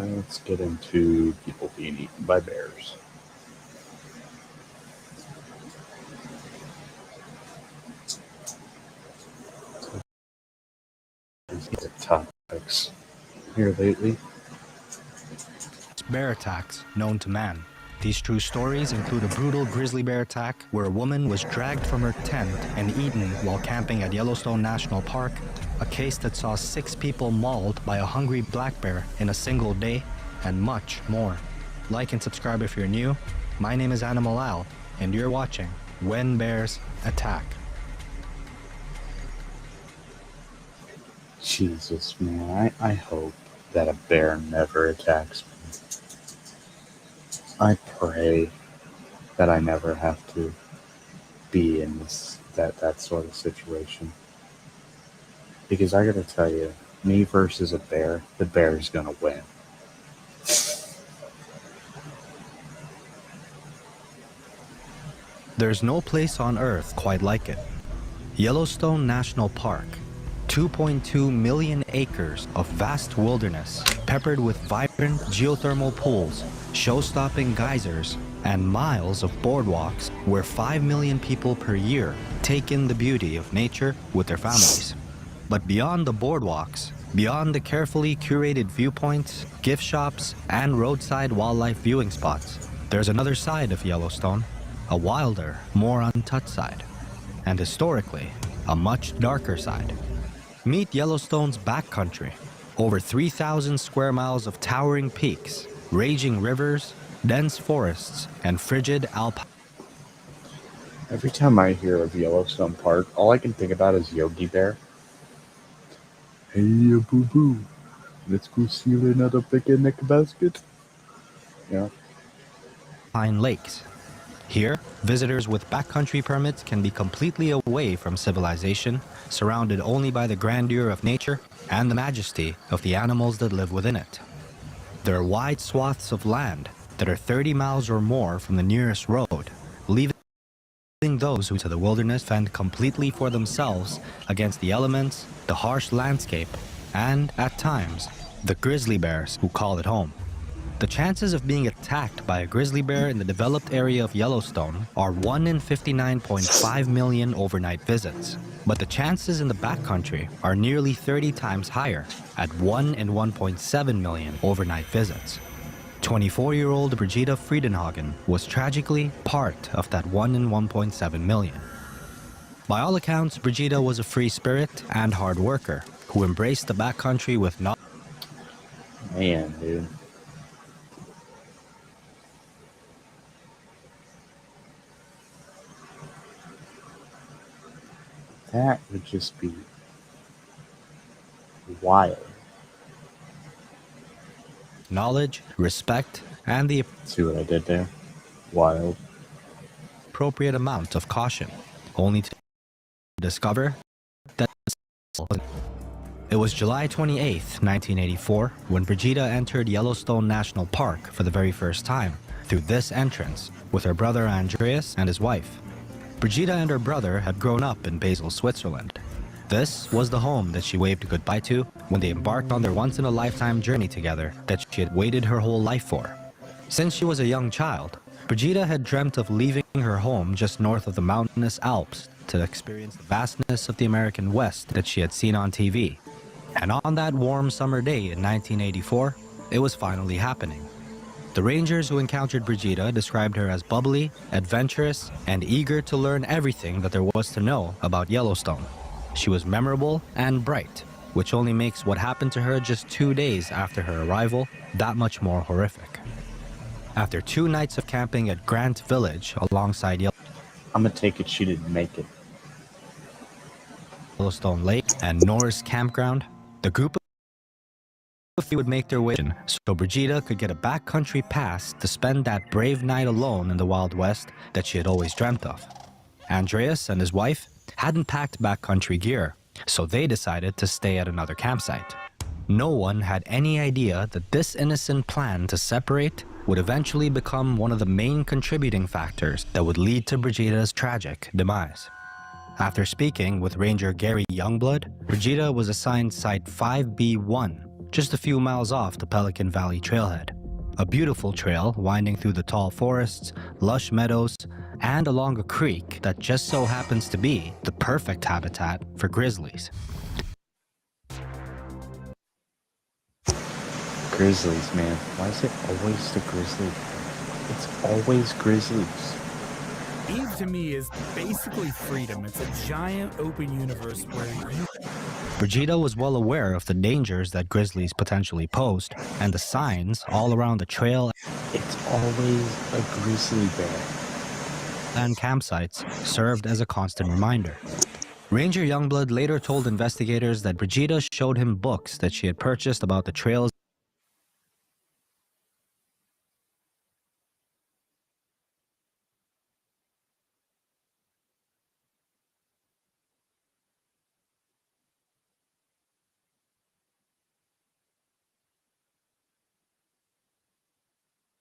Let's get into people being eaten by bears. The topics here lately. Bear attacks known to man. These true stories include a brutal grizzly bear attack where a woman was dragged from her tent and eaten while camping at Yellowstone National Park, a case that saw 6 people mauled by a hungry black bear in a single day, and much more. Like and subscribe if you're new. My name is Animal Al, and you're watching When Bears Attack. Jesus, man, I hope that a bear never attacks me. I pray that I never have to be in that sort of situation. Because I gotta tell you, me versus a bear, the bear's gonna win. There's no place on Earth quite like it. Yellowstone National Park. 2.2 million acres of vast wilderness, peppered with vibrant geothermal pools, show-stopping geysers, and miles of boardwalks where 5 million people per year take in the beauty of nature with their families. But beyond the boardwalks, beyond the carefully curated viewpoints, gift shops, and roadside wildlife viewing spots, there's another side of Yellowstone, a wilder, more untouched side, and historically, a much darker side. Meet Yellowstone's backcountry. Over 3,000 square miles of towering peaks, raging rivers, dense forests, and frigid alpine. Every time I hear of Yellowstone Park, all I can think about is Yogi Bear. Hey, boo-boo, let's go seal another picnic basket. Yeah. Pine Lakes. Here, visitors with backcountry permits can be completely away from civilization, surrounded only by the grandeur of nature and the majesty of the animals that live within it. There are wide swaths of land that are 30 miles or more from the nearest road, leaving those who to the wilderness fend completely for themselves against the elements, the harsh landscape, and, at times, the grizzly bears who call it home. The chances of being attacked by a grizzly bear in the developed area of Yellowstone are 1 in 59.5 million overnight visits, but the chances in the backcountry are nearly 30 times higher, at 1 in 1.7 million overnight visits. 24-year-old Brigida Friedenhagen was tragically part of that 1 in 1.7 million. By all accounts, Brigida was a free spirit and hard worker who embraced the backcountry with no... Man, dude. That would just be wild. Knowledge, respect, and the See what I did there? Wild. appropriate amount of caution, only to discover that it was July 28, 1984, when Brigida entered Yellowstone National Park for the very first time through this entrance with her brother Andreas and his wife. Brigida and her brother had grown up in Basel, Switzerland. This was the home that she waved goodbye to when they embarked on their once-in-a-lifetime journey together that she had waited her whole life for. Since she was a young child, Brigida had dreamt of leaving her home just north of the mountainous Alps to experience the vastness of the American West that she had seen on TV. And on that warm summer day in 1984, it was finally happening. The rangers who encountered Brigida described her as bubbly, adventurous, and eager to learn everything that there was to know about Yellowstone. She was memorable and bright, which only makes what happened to her just 2 days after her arrival that much more horrific. After 2 nights of camping at Grant Village alongside I'm gonna take it she didn't make it. Yellowstone Lake and Norris Campground, the group of would make their way in so Brigida could get a backcountry pass to spend that brave night alone in the Wild West that she had always dreamt of. Andreas and his wife hadn't packed backcountry gear, so they decided to stay at another campsite. No one had any idea that this innocent plan to separate would eventually become one of the main contributing factors that would lead to Brigida's tragic demise. After speaking with Ranger Gary Youngblood, Brigida was assigned Site 5B1, just a few miles off the Pelican Valley trailhead. A beautiful trail winding through the tall forests, lush meadows, and along a creek that just so happens to be the perfect habitat for grizzlies. Grizzlies, man. Why is it always the grizzly? It's always grizzlies. Eve to me is basically freedom. It's a giant open universe where you... Brigida was well aware of the dangers that grizzlies potentially posed, and the signs all around the trail It's always a grizzly bear. and campsites served as a constant reminder. Ranger Youngblood later told investigators that Brigida showed him books that she had purchased about the trails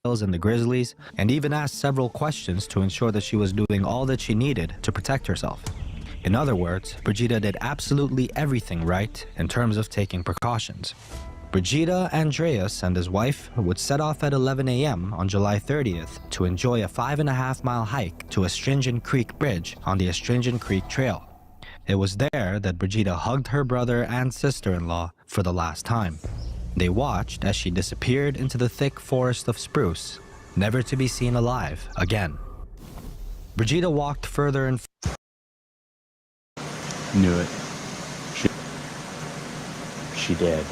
and the grizzlies, and even asked several questions to ensure that she was doing all that she needed to protect herself. In other words, Brigida did absolutely everything right in terms of taking precautions. Brigida Andreas and his wife would set off at 11 a.m. on July 30th to enjoy a 5.5-mile hike to Astringent Creek Bridge on the Astringent Creek Trail. It was there that Brigida hugged her brother and sister-in-law for the last time. They watched as she disappeared into the thick forest of spruce, never to be seen alive again. Brigida walked further and Knew it. She did.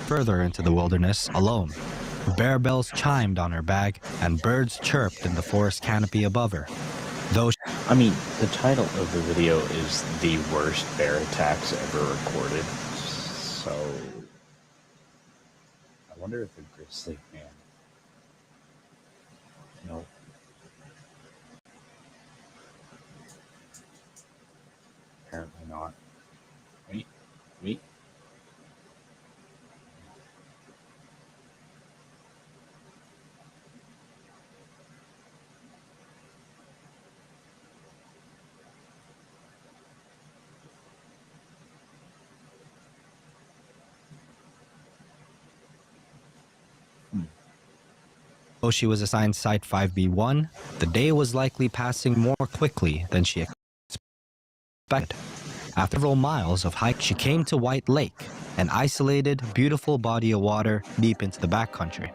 further into the wilderness alone. Bear bells chimed on her bag, and birds chirped in the forest canopy above her. Though I mean, the title of the video is The Worst Bear Attacks Ever Recorded, so... I wonder if a grizzly man... No. Apparently not. Wait. Though she was assigned Site 5B1, the day was likely passing more quickly than she expected. After several miles of hike, she came to White Lake, an isolated, beautiful body of water deep into the backcountry.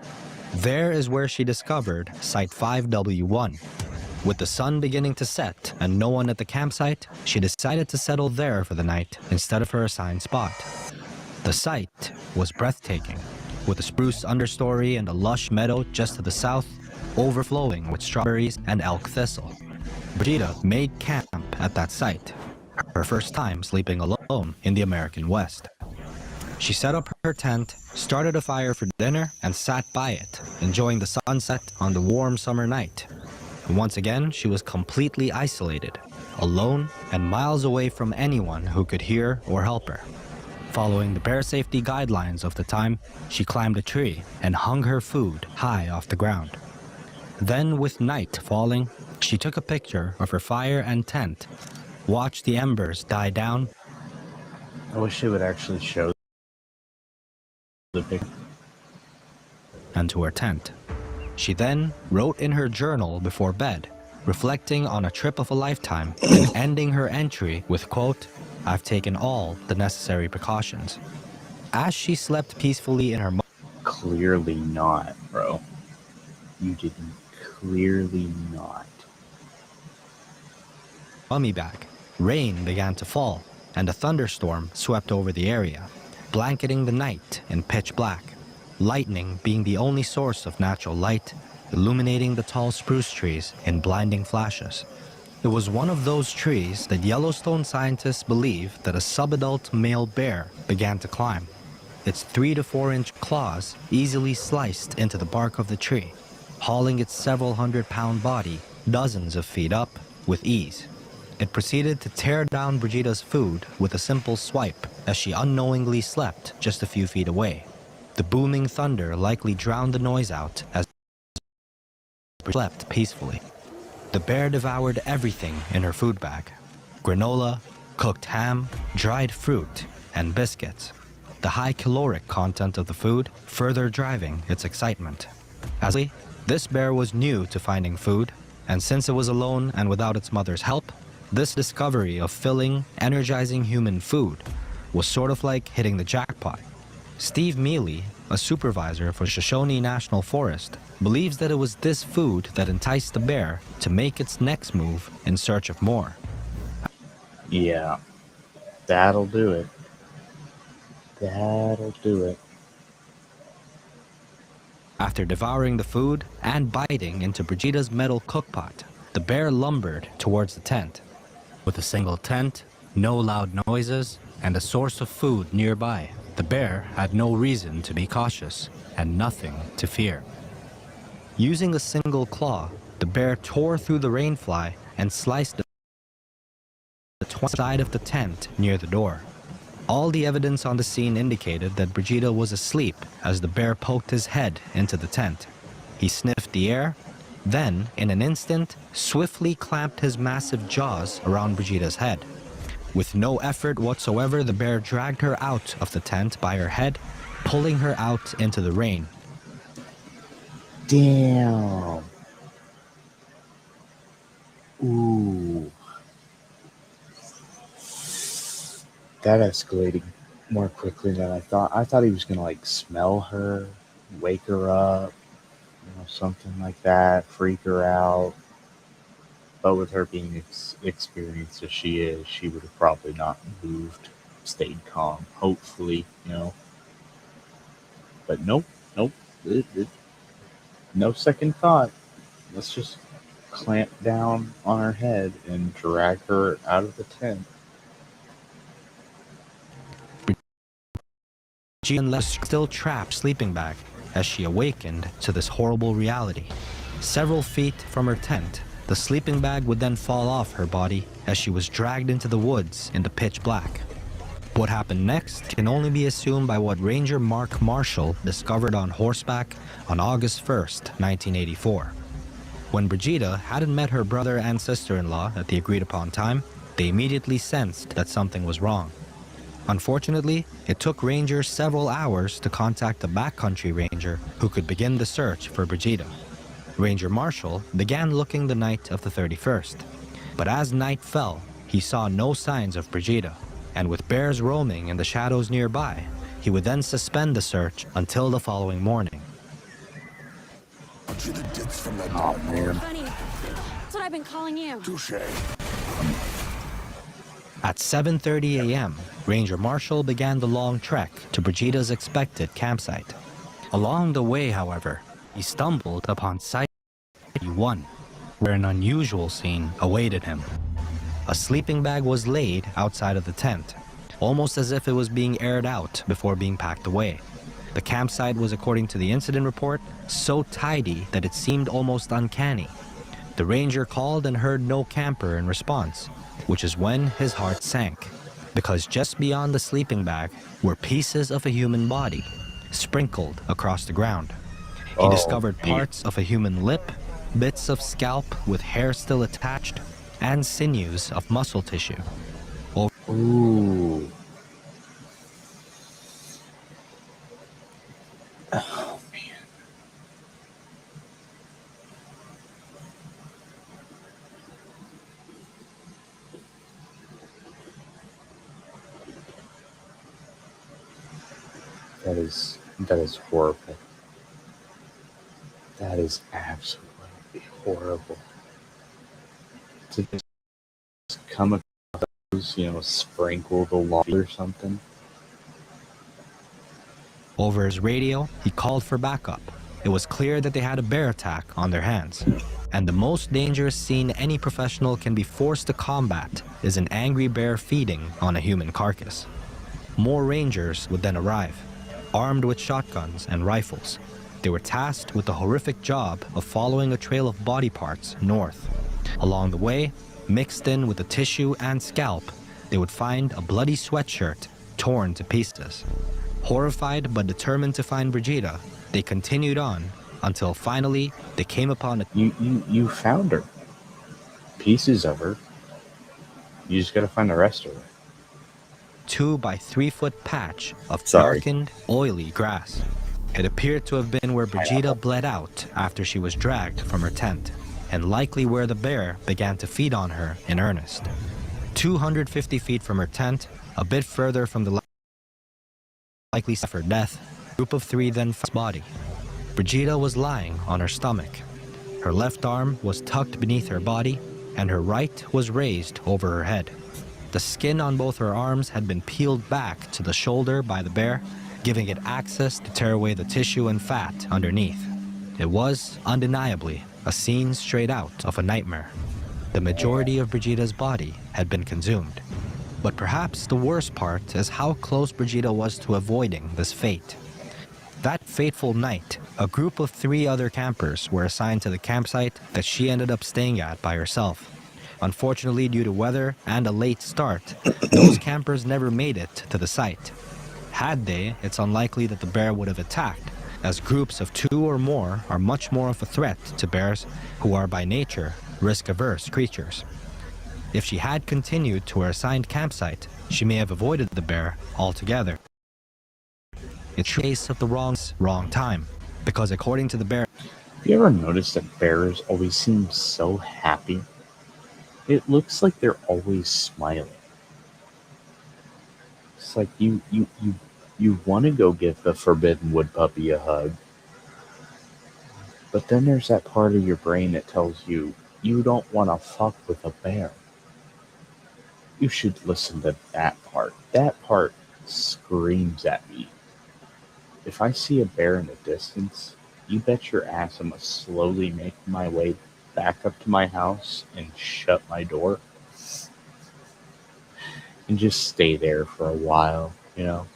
There is where she discovered Site 5W1. With the sun beginning to set and no one at the campsite, she decided to settle there for the night instead of her assigned spot. The site was breathtaking, with a spruce understory and a lush meadow just to the south, overflowing with strawberries and elk thistle. Brigida made camp at that site, her first time sleeping alone in the American West. She set up her tent, started a fire for dinner, and sat by it, enjoying the sunset on the warm summer night. And once again, she was completely isolated, alone and miles away from anyone who could hear or help her. Following the bear safety guidelines of the time, she climbed a tree and hung her food high off the ground. Then, with night falling, she took a picture of her fire and tent, watched the embers die down. I wish it would actually show the picture. And to her tent. She then wrote in her journal before bed, reflecting on a trip of a lifetime and ending her entry with, quote, "I've taken all the necessary precautions." As she slept peacefully in her Clearly not, bro. You didn't. Clearly not. mummy bag, rain began to fall, and a thunderstorm swept over the area, blanketing the night in pitch black, lightning being the only source of natural light, illuminating the tall spruce trees in blinding flashes. It was one of those trees that Yellowstone scientists believe that a subadult male bear began to climb. Its 3 to 4 inch claws easily sliced into the bark of the tree, hauling its several hundred-pound body dozens of feet up with ease. It proceeded to tear down Brigida's food with a simple swipe as she unknowingly slept just a few feet away. The booming thunder likely drowned the noise out as she slept peacefully. The bear devoured everything in her food bag, granola, cooked ham, dried fruit, and biscuits. The high caloric content of the food further driving its excitement. This bear was new to finding food, and since it was alone and without its mother's help, this discovery of filling, energizing human food was sort of like hitting the jackpot. Steve Mealy, a supervisor for Shoshone National Forest, believes that it was this food that enticed the bear to make its next move in search of more. Yeah, that'll do it. That'll do it. After devouring the food and biting into Brigida's metal cookpot, the bear lumbered towards the tent. With a single tent, no loud noises, and a source of food nearby, the bear had no reason to be cautious and nothing to fear. Using a single claw, the bear tore through the rainfly and sliced the side of the tent near the door. All the evidence on the scene indicated that Brigida was asleep as the bear poked his head into the tent. He sniffed the air, then, in an instant, swiftly clamped his massive jaws around Brigida's head. With no effort whatsoever, the bear dragged her out of the tent by her head, pulling her out into the rain. Damn. Ooh. That escalated more quickly than I thought. I thought he was gonna like smell her, wake her up, something like that, freak her out. But with her being experienced as she is, she would have probably not moved, stayed calm, hopefully, But nope. No second thought. Let's just clamp down on her head and drag her out of the tent. Jean left still trapped sleeping bag as she awakened to this horrible reality. Several feet from her tent, the sleeping bag would then fall off her body as she was dragged into the woods in the pitch black. What happened next can only be assumed by what Ranger Mark Marshall discovered on horseback on August 1st, 1984. When Brigida hadn't met her brother and sister-in-law at the agreed-upon time, they immediately sensed that something was wrong. Unfortunately, it took rangers several hours to contact a backcountry ranger who could begin the search for Brigida. Ranger Marshall began looking the night of the 31st, but as night fell, he saw no signs of Brigida, and with bears roaming in the shadows nearby, he would then suspend the search until the following morning. Oh, man. Funny. That's what I've been calling you. Touché. At 7:30 a.m., Ranger Marshall began the long trek to Brigida's expected campsite. Along the way, however, he stumbled upon Site 1, where an unusual scene awaited him. A sleeping bag was laid outside of the tent, almost as if it was being aired out before being packed away. The campsite was, according to the incident report, so tidy that it seemed almost uncanny. The ranger called and heard no camper in response, which is when his heart sank, because just beyond the sleeping bag were pieces of a human body, sprinkled across the ground. He discovered parts of a human lip, bits of scalp with hair still attached, and sinews of muscle tissue. Ooh. Oh, man. That is horrible. That is absolutely horrible. To just come across those, sprinkle the law or something. Over his radio, he called for backup. It was clear that they had a bear attack on their hands, and the most dangerous scene any professional can be forced to combat is an angry bear feeding on a human carcass. More rangers would then arrive, armed with shotguns and rifles. They were tasked with the horrific job of following a trail of body parts north. Along the way, mixed in with the tissue and scalp, they would find a bloody sweatshirt torn to pieces. Horrified but determined to find Brigida, they continued on until finally they came upon a... You found her. Pieces of her. You just gotta find the rest of her. 2 by 3 foot patch of Sorry. darkened, oily grass. It appeared to have been where Brigida bled out after she was dragged from her tent, and likely where the bear began to feed on her in earnest. 250 feet from her tent, a bit further from the likely site for death, a group of 3 then found her body. Brigida was lying on her stomach. Her left arm was tucked beneath her body, and her right was raised over her head. The skin on both her arms had been peeled back to the shoulder by the bear, giving it access to tear away the tissue and fat underneath. It was, undeniably, a scene straight out of a nightmare. The majority of Brigida's body had been consumed. But perhaps the worst part is how close Brigida was to avoiding this fate. That fateful night, a group of 3 other campers were assigned to the campsite that she ended up staying at by herself. Unfortunately, due to weather and a late start, those campers never made it to the site. Had they, it's unlikely that the bear would have attacked, as groups of 2 or more are much more of a threat to bears, who are by nature risk-averse creatures. If she had continued to her assigned campsite, she may have avoided the bear altogether. It's a case of the wrong time, because according to the bear... Have you ever noticed that bears always seem so happy? It looks like they're always smiling. It's like you want to go give the forbidden wood puppy a hug, but then there's that part of your brain that tells you you don't want to fuck with a bear. You should listen to that part. That part screams at me. If I see a bear in the distance, you bet your ass I'm gonna slowly make my way back up to my house and shut my door and just stay there for a while, you know?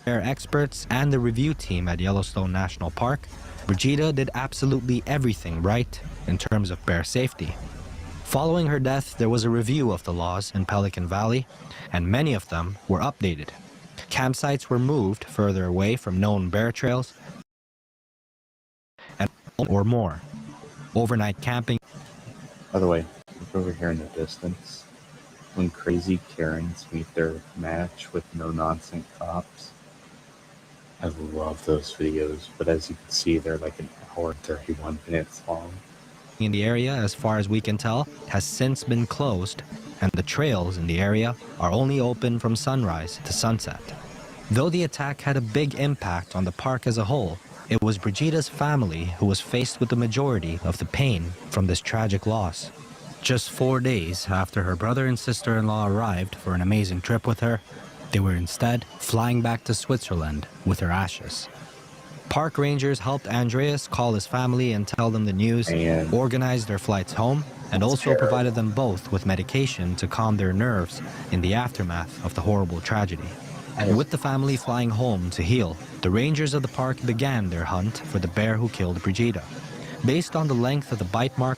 Bear experts and the review team at Yellowstone National Park, Brigida did absolutely everything right in terms of bear safety. Following her death, there was a review of the laws in Pelican Valley, and many of them were updated. Campsites were moved further away from known bear trails and or more. Overnight camping. By the way, look over here in the distance. When crazy Karens meet their match with no-nonsense cops. I love those videos, but as you can see, they're like an hour and 31 minutes long. In the area, as far as we can tell, has since been closed, and the trails in the area are only open from sunrise to sunset. Though the attack had a big impact on the park as a whole, it was Brigida's family who was faced with the majority of the pain from this tragic loss. Just 4 days after her brother and sister-in-law arrived for an amazing trip with her, they were instead flying back to Switzerland with her ashes. Park rangers helped Andreas call his family and tell them the news, organized their flights home, and also provided them both with medication to calm their nerves in the aftermath of the horrible tragedy. And with the family flying home to heal, the rangers of the park began their hunt for the bear who killed Brigida. Based on the length of the bite mark...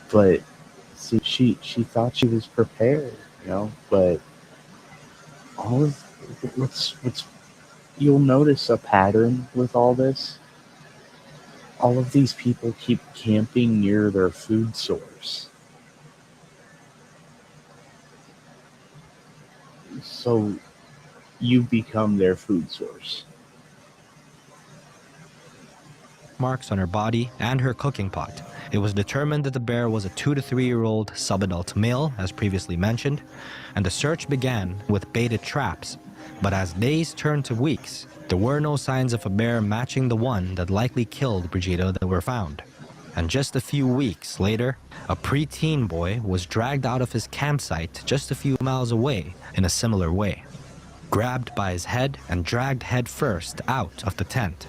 But see, she thought she was prepared, you know. But all of what's you'll notice a pattern with all this. All of these people keep camping near their food source. So you become their food source. Marks on her body and her cooking pot. It was determined that the bear was a 2 to 3 year old subadult male, as previously mentioned, and the search began with baited traps. But as days turned to weeks, there were no signs of a bear matching the one that likely killed Brigida that were found. And just a few weeks later, a preteen boy was dragged out of his campsite just a few miles away in a similar way, grabbed by his head and dragged head first out of the tent.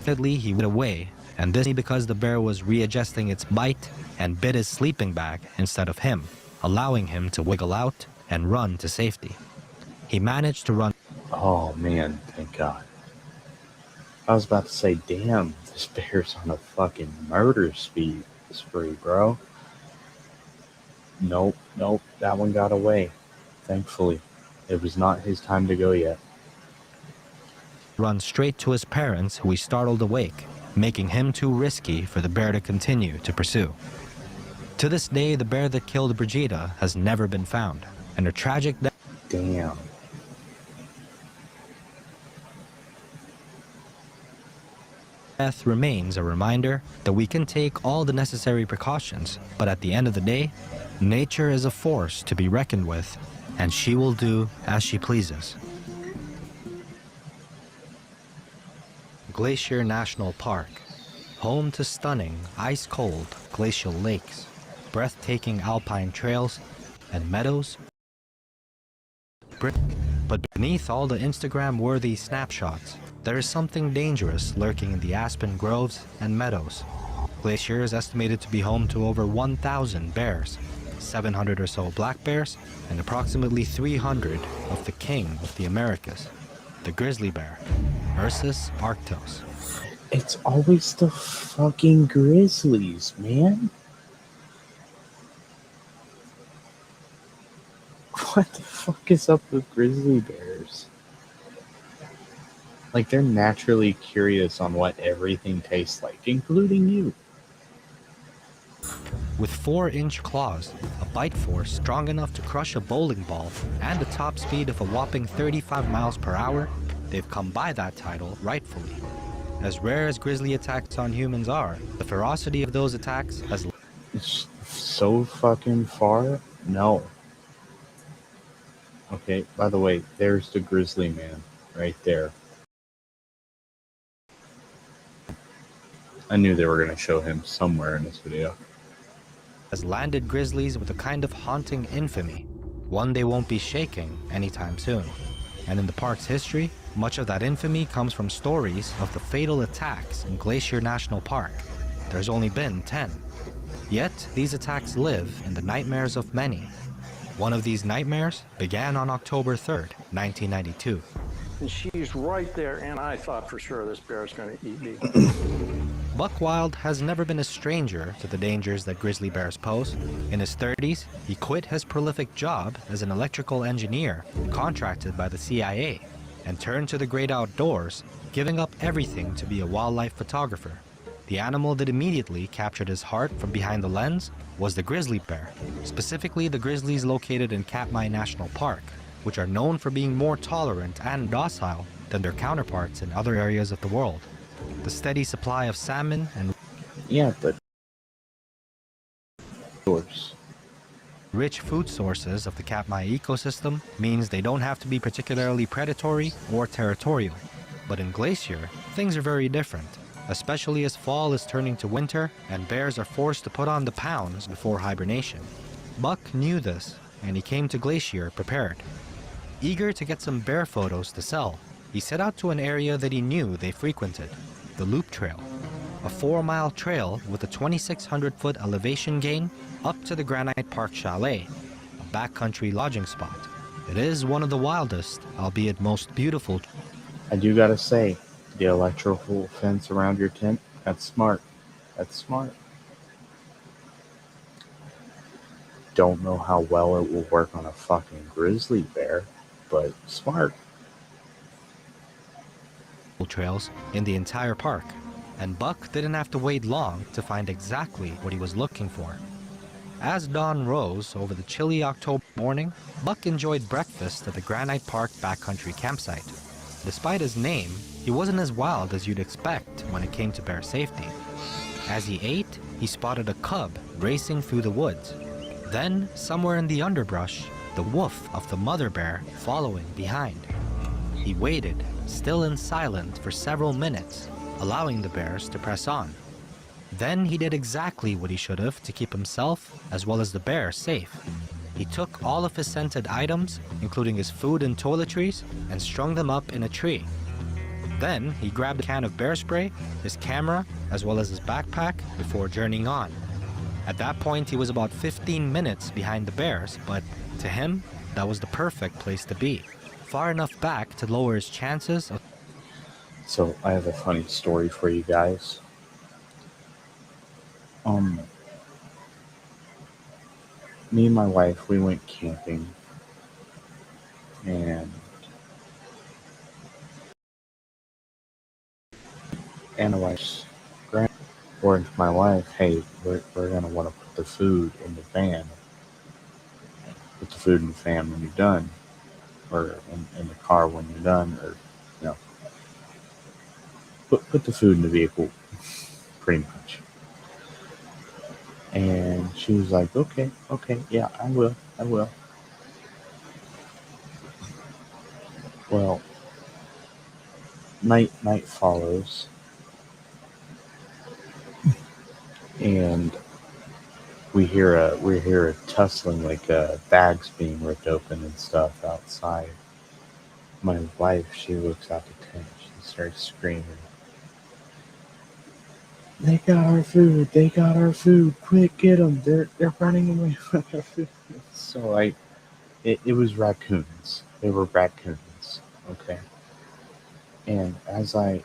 He went away, and this because the bear was readjusting its bite and bit his sleeping bag instead of him, allowing him to wiggle out and run to safety. He managed to run. Oh man, thank God. I was about to say, damn, this bear's on a fucking murder spree, bro. Nope, that one got away, thankfully. It was not his time to go yet. Run straight to his parents, who he startled awake, making him too risky for the bear to continue to pursue. To this day, the bear that killed Brigida has never been found, and her tragic Damn. death remains a reminder that we can take all the necessary precautions, but at the end of the day, nature is a force to be reckoned with, and she will do as she pleases. Glacier National Park, home to stunning, ice-cold glacial lakes, breathtaking alpine trails, and meadows. But beneath all the Instagram-worthy snapshots, there is something dangerous lurking in the aspen groves and meadows. Glacier is estimated to be home to over 1,000 bears, 700 or so black bears, and approximately 300 of the king of the Americas, the grizzly bear, Ursus arctos. It's always the fucking grizzlies, man. What the fuck is up with grizzly bears? Like, they're naturally curious on what everything tastes like, including you. With 4-inch claws, a bite force strong enough to crush a bowling ball, and a top speed of a whopping 35 miles per hour, they've come by that title rightfully. As rare as grizzly attacks on humans are, the ferocity of those attacks has... It's so fucking far? No. Okay, by the way, there's the grizzly man, right there. I knew they were going to show him somewhere in this video. Has landed grizzlies with a kind of haunting infamy, one they won't be shaking anytime soon. And in the park's history, much of that infamy comes from stories of the fatal attacks in Glacier National Park. There's only been 10. Yet, these attacks live in the nightmares of many. One of these nightmares began on October 3rd, 1992. And she's right there, and I thought for sure this bear is going to eat me. Buck Wild has never been a stranger to the dangers that grizzly bears pose. In his 30s, he quit his prolific job as an electrical engineer contracted by the CIA and turned to the great outdoors, giving up everything to be a wildlife photographer. The animal that immediately captured his heart from behind the lens was the grizzly bear, specifically the grizzlies located in Katmai National Park, which are known for being more tolerant and docile than their counterparts in other areas of the world. The steady supply of salmon and rich food sources of the Katmai ecosystem means they don't have to be particularly predatory or territorial. But in Glacier, things are very different, especially as fall is turning to winter and bears are forced to put on the pounds before hibernation. Buck knew this, and he came to Glacier prepared. Eager to get some bear photos to sell, he set out to an area that he knew they frequented, the Loop Trail, a 4-mile trail with a 2,600-foot elevation gain up to the Granite Park Chalet, a backcountry lodging spot. It is one of the wildest, albeit most beautiful. I do gotta say, the electrical fence around your tent, that's smart. That's smart. Don't know how well it will work on a fucking grizzly bear, but smart. Trails in the entire park, and Buck didn't have to wait long to find exactly what he was looking for. As dawn rose over the chilly October morning, Buck enjoyed breakfast at the Granite Park backcountry campsite. Despite his name, he wasn't as wild as you'd expect when it came to bear safety. As he ate, he spotted a cub racing through the woods. Then, somewhere in the underbrush, the woof of the mother bear following behind. He waited, still and silent, for several minutes, allowing the bears to press on. Then he did exactly what he should have to keep himself as well as the bear safe. He took all of his scented items, including his food and toiletries, and strung them up in a tree. Then he grabbed a can of bear spray, his camera, as well as his backpack before journeying on. At that point, he was about 15 minutes behind the bears, but to him, that was the perfect place to be. Far enough back to lower his chances of... So, I have a funny story for you guys. Me and my wife, we went camping And my wife's grand, or to my wife, hey, we're gonna want to put the food in the van. Put the food in the van when you're done, or in the car when you're done, or put the food in the vehicle, pretty much. And she was like, okay, yeah, I will. Well, night follows, and we hear a tussling, like bags being ripped open and stuff outside. My wife, she looks out the tent. She starts screaming, "They got our food! They got our food! Quick, get them! They're running away with our food!" So it was raccoons. They were raccoons. Okay. And as I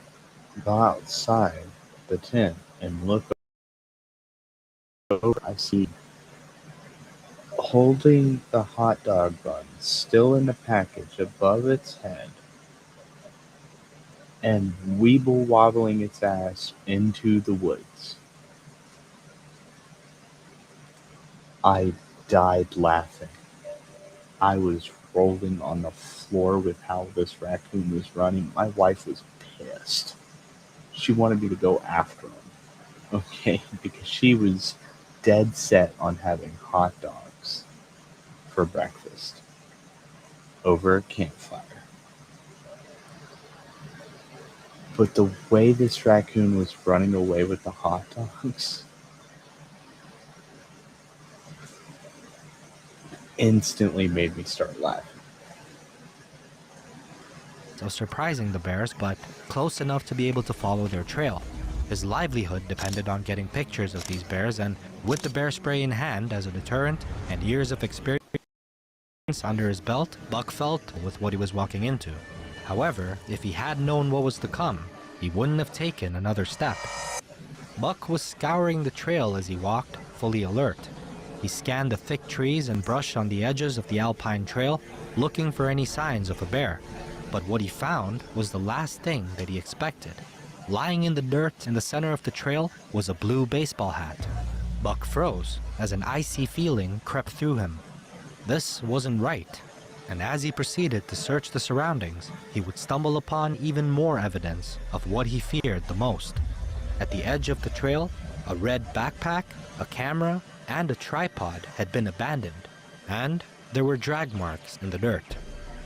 go outside the tent and look over, I see, holding the hot dog bun still in the package above its head and weeble wobbling its ass into the woods. I died laughing. I was rolling on the floor with how this raccoon was running. My wife was pissed. She wanted me to go after him. Okay, because she was dead set on having hot dogs for breakfast over a campfire. But the way this raccoon was running away with the hot dogs instantly made me start laughing. So surprising the bears, but close enough to be able to follow their trail. His livelihood depended on getting pictures of these bears, and with the bear spray in hand as a deterrent and years of experience under his belt, Buck felt with what he was walking into. However, if he had known what was to come, he wouldn't have taken another step. Buck was scouring the trail as he walked, fully alert. He scanned the thick trees and brush on the edges of the alpine trail, looking for any signs of a bear. But what he found was the last thing that he expected. Lying in the dirt in the center of the trail was a blue baseball hat. Buck froze as an icy feeling crept through him. This wasn't right, and as he proceeded to search the surroundings, he would stumble upon even more evidence of what he feared the most. At the edge of the trail, a red backpack, a camera, and a tripod had been abandoned, and there were drag marks in the dirt.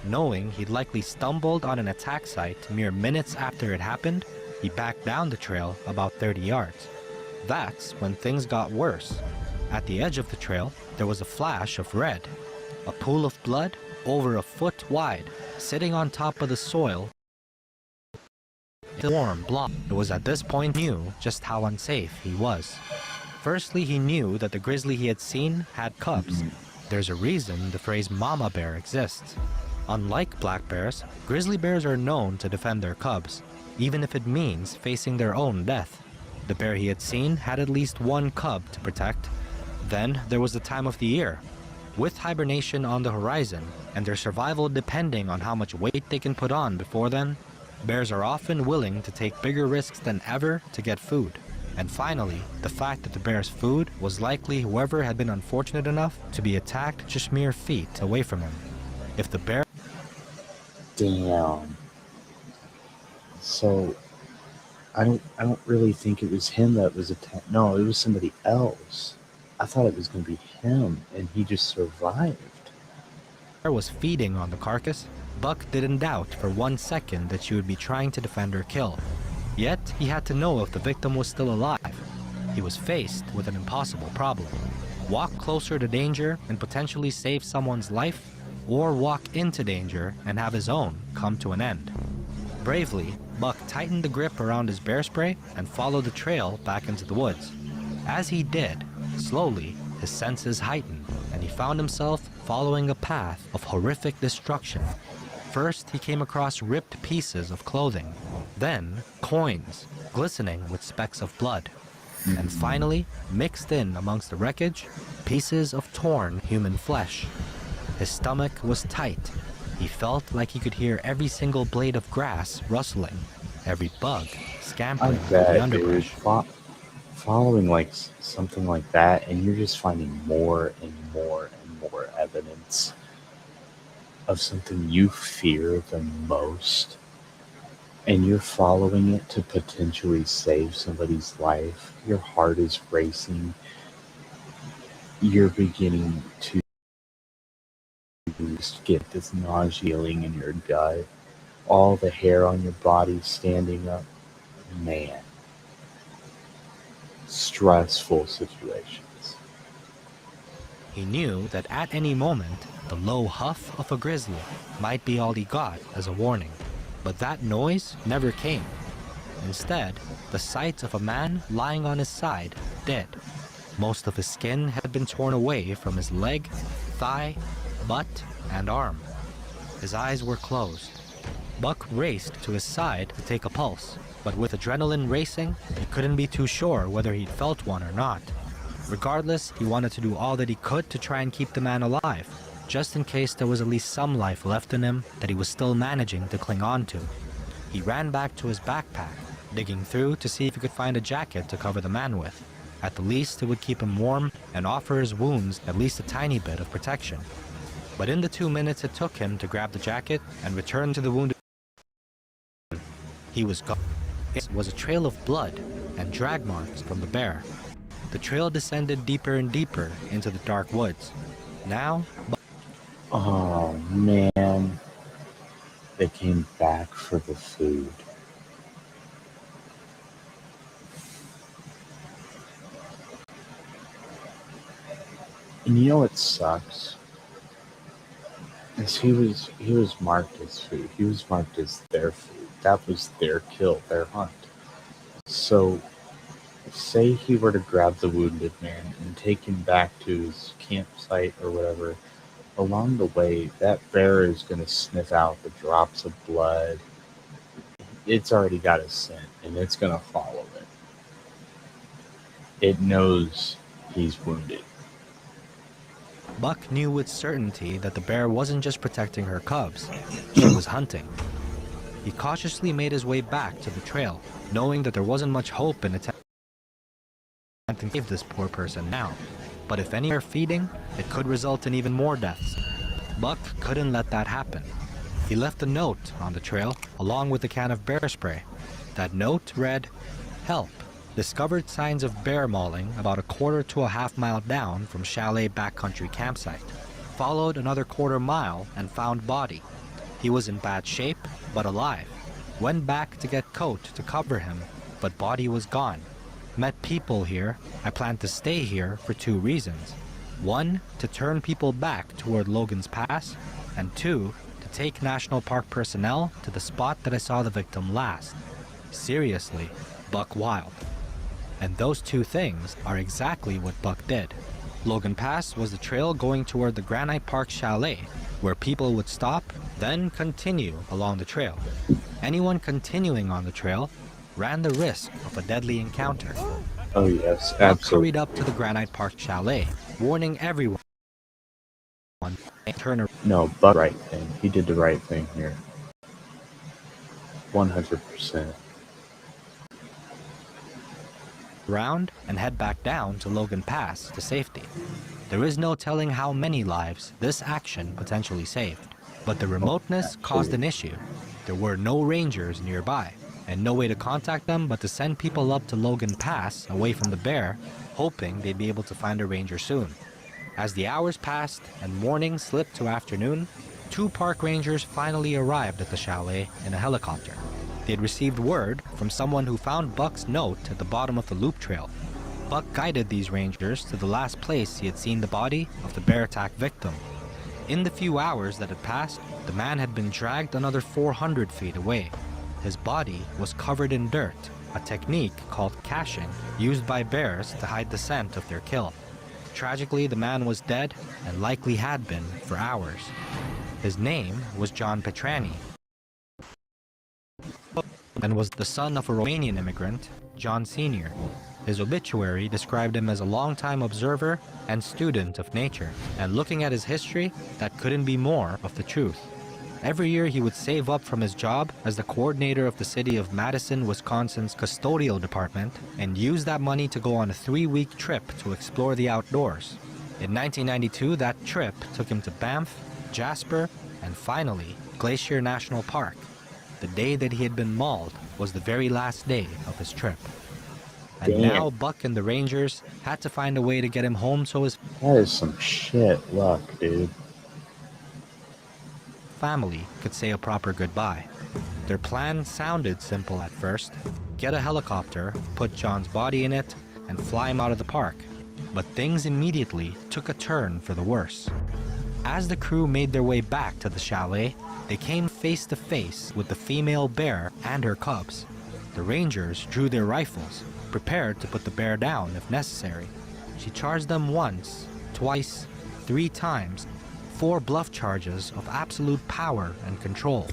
Knowing he'd likely stumbled on an attack site mere minutes after it happened, he backed down the trail about 30 yards. That's when things got worse. At the edge of the trail, there was a flash of red. A pool of blood over a foot wide, sitting on top of the soil. The warm blob. It was at this point he knew just how unsafe he was. Firstly, he knew that the grizzly he had seen had cubs. There's a reason the phrase mama bear exists. Unlike black bears, grizzly bears are known to defend their cubs, even if it means facing their own death. The bear he had seen had at least one cub to protect. Then there was the time of the year. With hibernation on the horizon, and their survival depending on how much weight they can put on before then, bears are often willing to take bigger risks than ever to get food. And finally, the fact that the bear's food was likely whoever had been unfortunate enough to be attacked just mere feet away from him. If the bear... Damn. So, I don't really think it was him that was attacked. No, it was somebody else. I thought it was going to be him, and he just survived. Bear was feeding on the carcass. Buck didn't doubt for 1 second that she would be trying to defend or kill. Yet, he had to know if the victim was still alive. He was faced with an impossible problem. Walk closer to danger and potentially save someone's life, or walk into danger and have his own come to an end. Bravely, Buck tightened the grip around his bear spray and followed the trail back into the woods. As he did, slowly, his senses heightened, and he found himself following a path of horrific destruction. First, he came across ripped pieces of clothing, then coins glistening with specks of blood, and finally, mixed in amongst the wreckage, pieces of torn human flesh. His stomach was tight, He felt like he could hear every single blade of grass rustling, every bug scampering I through the bet, dude. underbrush. Following like something like that, and you're just finding more and more and more evidence of something you fear the most, and you're following it to potentially save somebody's life. Your heart is racing. You're beginning to get this nauseating in your gut. All the hair on your body standing up. Man. Stressful situations. He knew that at any moment, the low huff of a grizzly might be all he got as a warning. But that noise never came. Instead, the sight of a man lying on his side, dead. Most of his skin had been torn away from his leg, thigh, butt, and arm. His eyes were closed. Buck raced to his side to take a pulse, but with adrenaline racing, he couldn't be too sure whether he'd felt one or not. Regardless, he wanted to do all that he could to try and keep the man alive, just in case there was at least some life left in him that he was still managing to cling on to. He ran back to his backpack, digging through to see if he could find a jacket to cover the man with. At the least, it would keep him warm and offer his wounds at least a tiny bit of protection. But in the 2 minutes it took him to grab the jacket and return to the wounded, he was gone. It was a trail of blood and drag marks from the bear. The trail descended deeper and deeper into the dark woods. Now, Oh man. They came back for the food. And you know what sucks? Is he was marked as food. He was marked as their food. That was their kill, their hunt. So, say he were to grab the wounded man and take him back to his campsite or whatever. Along the way, that bear is going to sniff out the drops of blood. It's already got a scent, and it's going to follow it. It knows he's wounded. Buck knew with certainty that the bear wasn't just protecting her cubs, she was hunting. He cautiously made his way back to the trail, knowing that there wasn't much hope in attempting to save this poor person now. But if any are feeding, it could result in even more deaths. Buck couldn't let that happen. He left a note on the trail, along with a can of bear spray. That note read, "Help. Discovered signs of bear mauling about a quarter to a half mile down from Chalet Backcountry Campsite. Followed another quarter mile and found body. He was in bad shape, but alive. Went back to get coat to cover him, but body was gone. Met people here. I plan to stay here for 2 reasons. 1, to turn people back toward Logan's Pass, and 2, to take National Park personnel to the spot that I saw the victim last. Seriously, Buck Wild." And those 2 things are exactly what Buck did. Logan Pass was the trail going toward the Granite Park Chalet, where people would stop, then continue along the trail. Anyone continuing on the trail ran the risk of a deadly encounter. Oh yes, Buck absolutely. hurried up to the Granite Park Chalet, warning everyone to turn around. No, but right thing. He did the right thing here. 100%. Around and head back down to Logan Pass to safety. There is no telling how many lives this action potentially saved, but the remoteness caused an issue. There were no rangers nearby, and no way to contact them but to send people up to Logan Pass away from the bear, hoping they'd be able to find a ranger soon. As the hours passed and morning slipped to afternoon, 2 park rangers finally arrived at the chalet in a helicopter. They had received word from someone who found Buck's note at the bottom of the loop trail. Buck guided these rangers to the last place he had seen the body of the bear attack victim. In the few hours that had passed, the man had been dragged another 400 feet away. His body was covered in dirt, a technique called caching, used by bears to hide the scent of their kill. Tragically, the man was dead and likely had been for hours. His name was John Petrani, and was the son of a Romanian immigrant, John Sr. His obituary described him as a longtime observer and student of nature, and looking at his history, that couldn't be more of the truth. Every year he would save up from his job as the coordinator of the city of Madison, Wisconsin's custodial department and use that money to go on a 3-week trip to explore the outdoors. In 1992, that trip took him to Banff, Jasper, and finally, Glacier National Park. The day that he had been mauled was the very last day of his trip. And Damn. now Buck and the Rangers had to find a way to get him home so his That is some shit luck, dude. family could say a proper goodbye. Their plan sounded simple at first. Get a helicopter, put John's body in it, and fly him out of the park. But things immediately took a turn for the worse. As the crew made their way back to the chalet, they came face to face with the female bear and her cubs. The Rangers drew their rifles, prepared to put the bear down if necessary. She charged them once, twice, 3 times, 4 bluff charges of absolute power and control.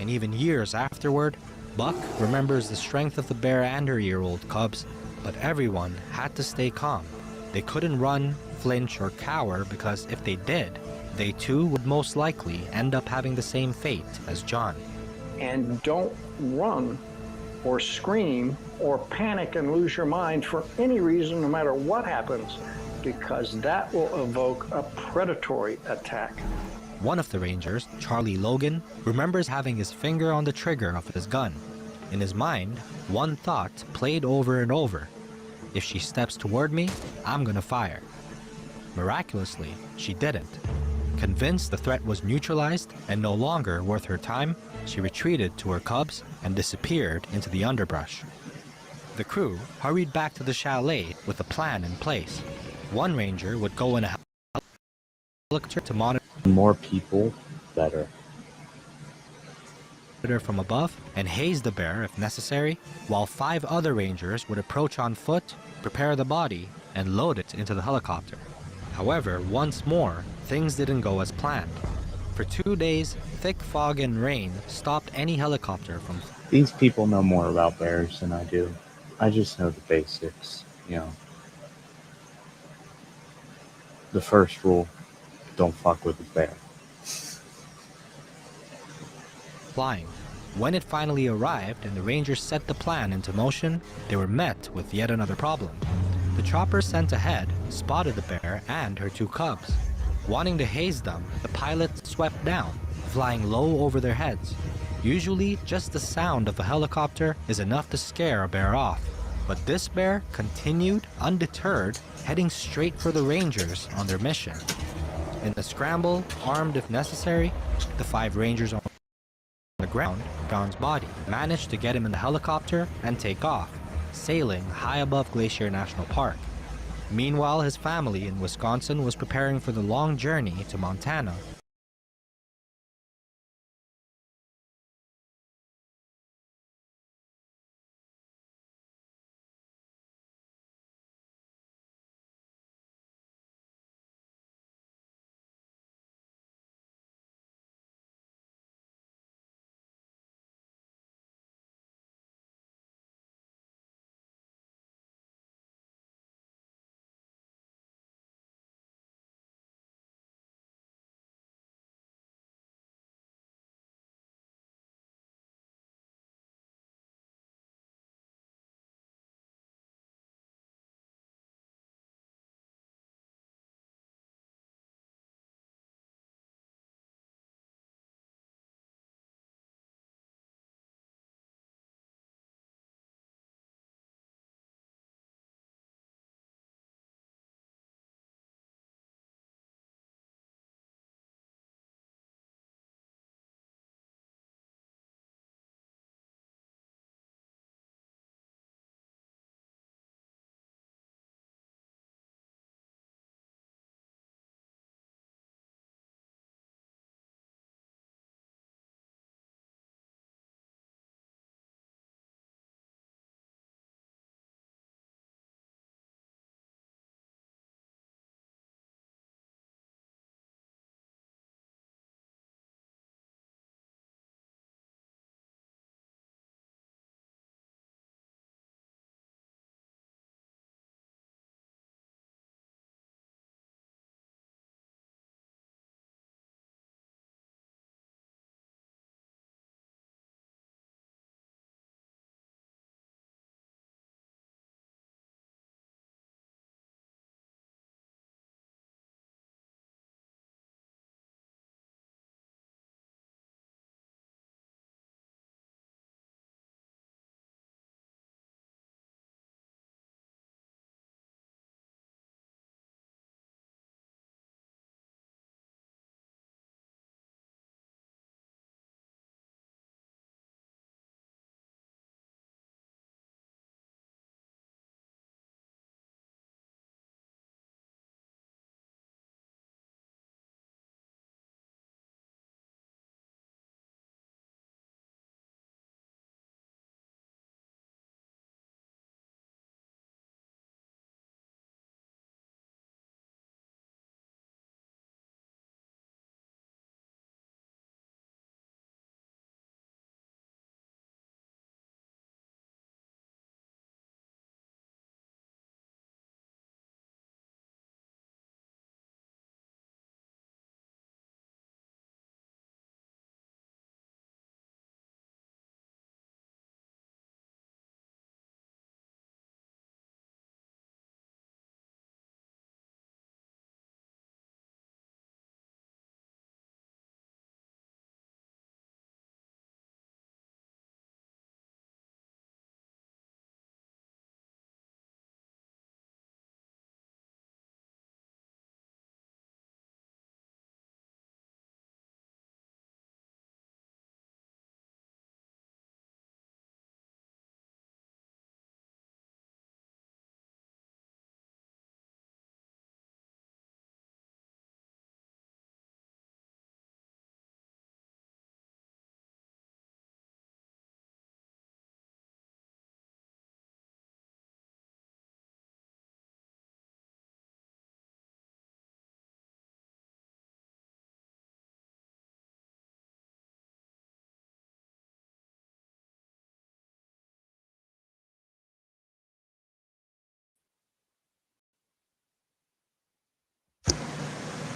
And even years afterward, Buck remembers the strength of the bear and her year-old cubs, but everyone had to stay calm. They couldn't run, flinch, or cower because if they did, they too would most likely end up having the same fate as John. And don't run or scream or panic and lose your mind for any reason, no matter what happens, because that will evoke a predatory attack. One of the Rangers, Charlie Logan, remembers having his finger on the trigger of his gun. In his mind, one thought played over and over. If she steps toward me, I'm gonna fire. Miraculously, she didn't. Convinced the threat was neutralized and no longer worth her time, she retreated to her cubs and disappeared into the underbrush. The crew hurried back to the chalet with a plan in place. One ranger would go in a helicopter to monitor More people, better. from above and haze the bear if necessary, while 5 other rangers would approach on foot, prepare the body, and load it into the helicopter. However, once more, things didn't go as planned. For 2 days, thick fog and rain stopped any helicopter from... These people know more about bears than I do. I just know the basics, you know. The first rule, don't fuck with the bear. flying. When it finally arrived and the Rangers set the plan into motion, they were met with yet another problem. The chopper sent ahead spotted the bear and her 2 cubs. Wanting to haze them, the pilot swept down, flying low over their heads. Usually, just the sound of a helicopter is enough to scare a bear off. But this bear continued, undeterred, heading straight for the Rangers on their mission. In the scramble, armed if necessary, the 5 Rangers on the ground, John's body, managed to get him in the helicopter and take off, sailing high above Glacier National Park. Meanwhile, his family in Wisconsin was preparing for the long journey to Montana.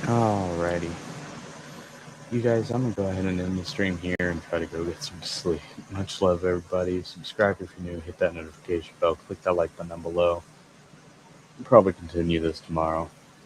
Alrighty. You guys, I'm going to go ahead and end the stream here and try to go get some sleep. Much love, everybody. Subscribe if you're new. Hit that notification bell. Click that like button down below. We'll probably continue this tomorrow.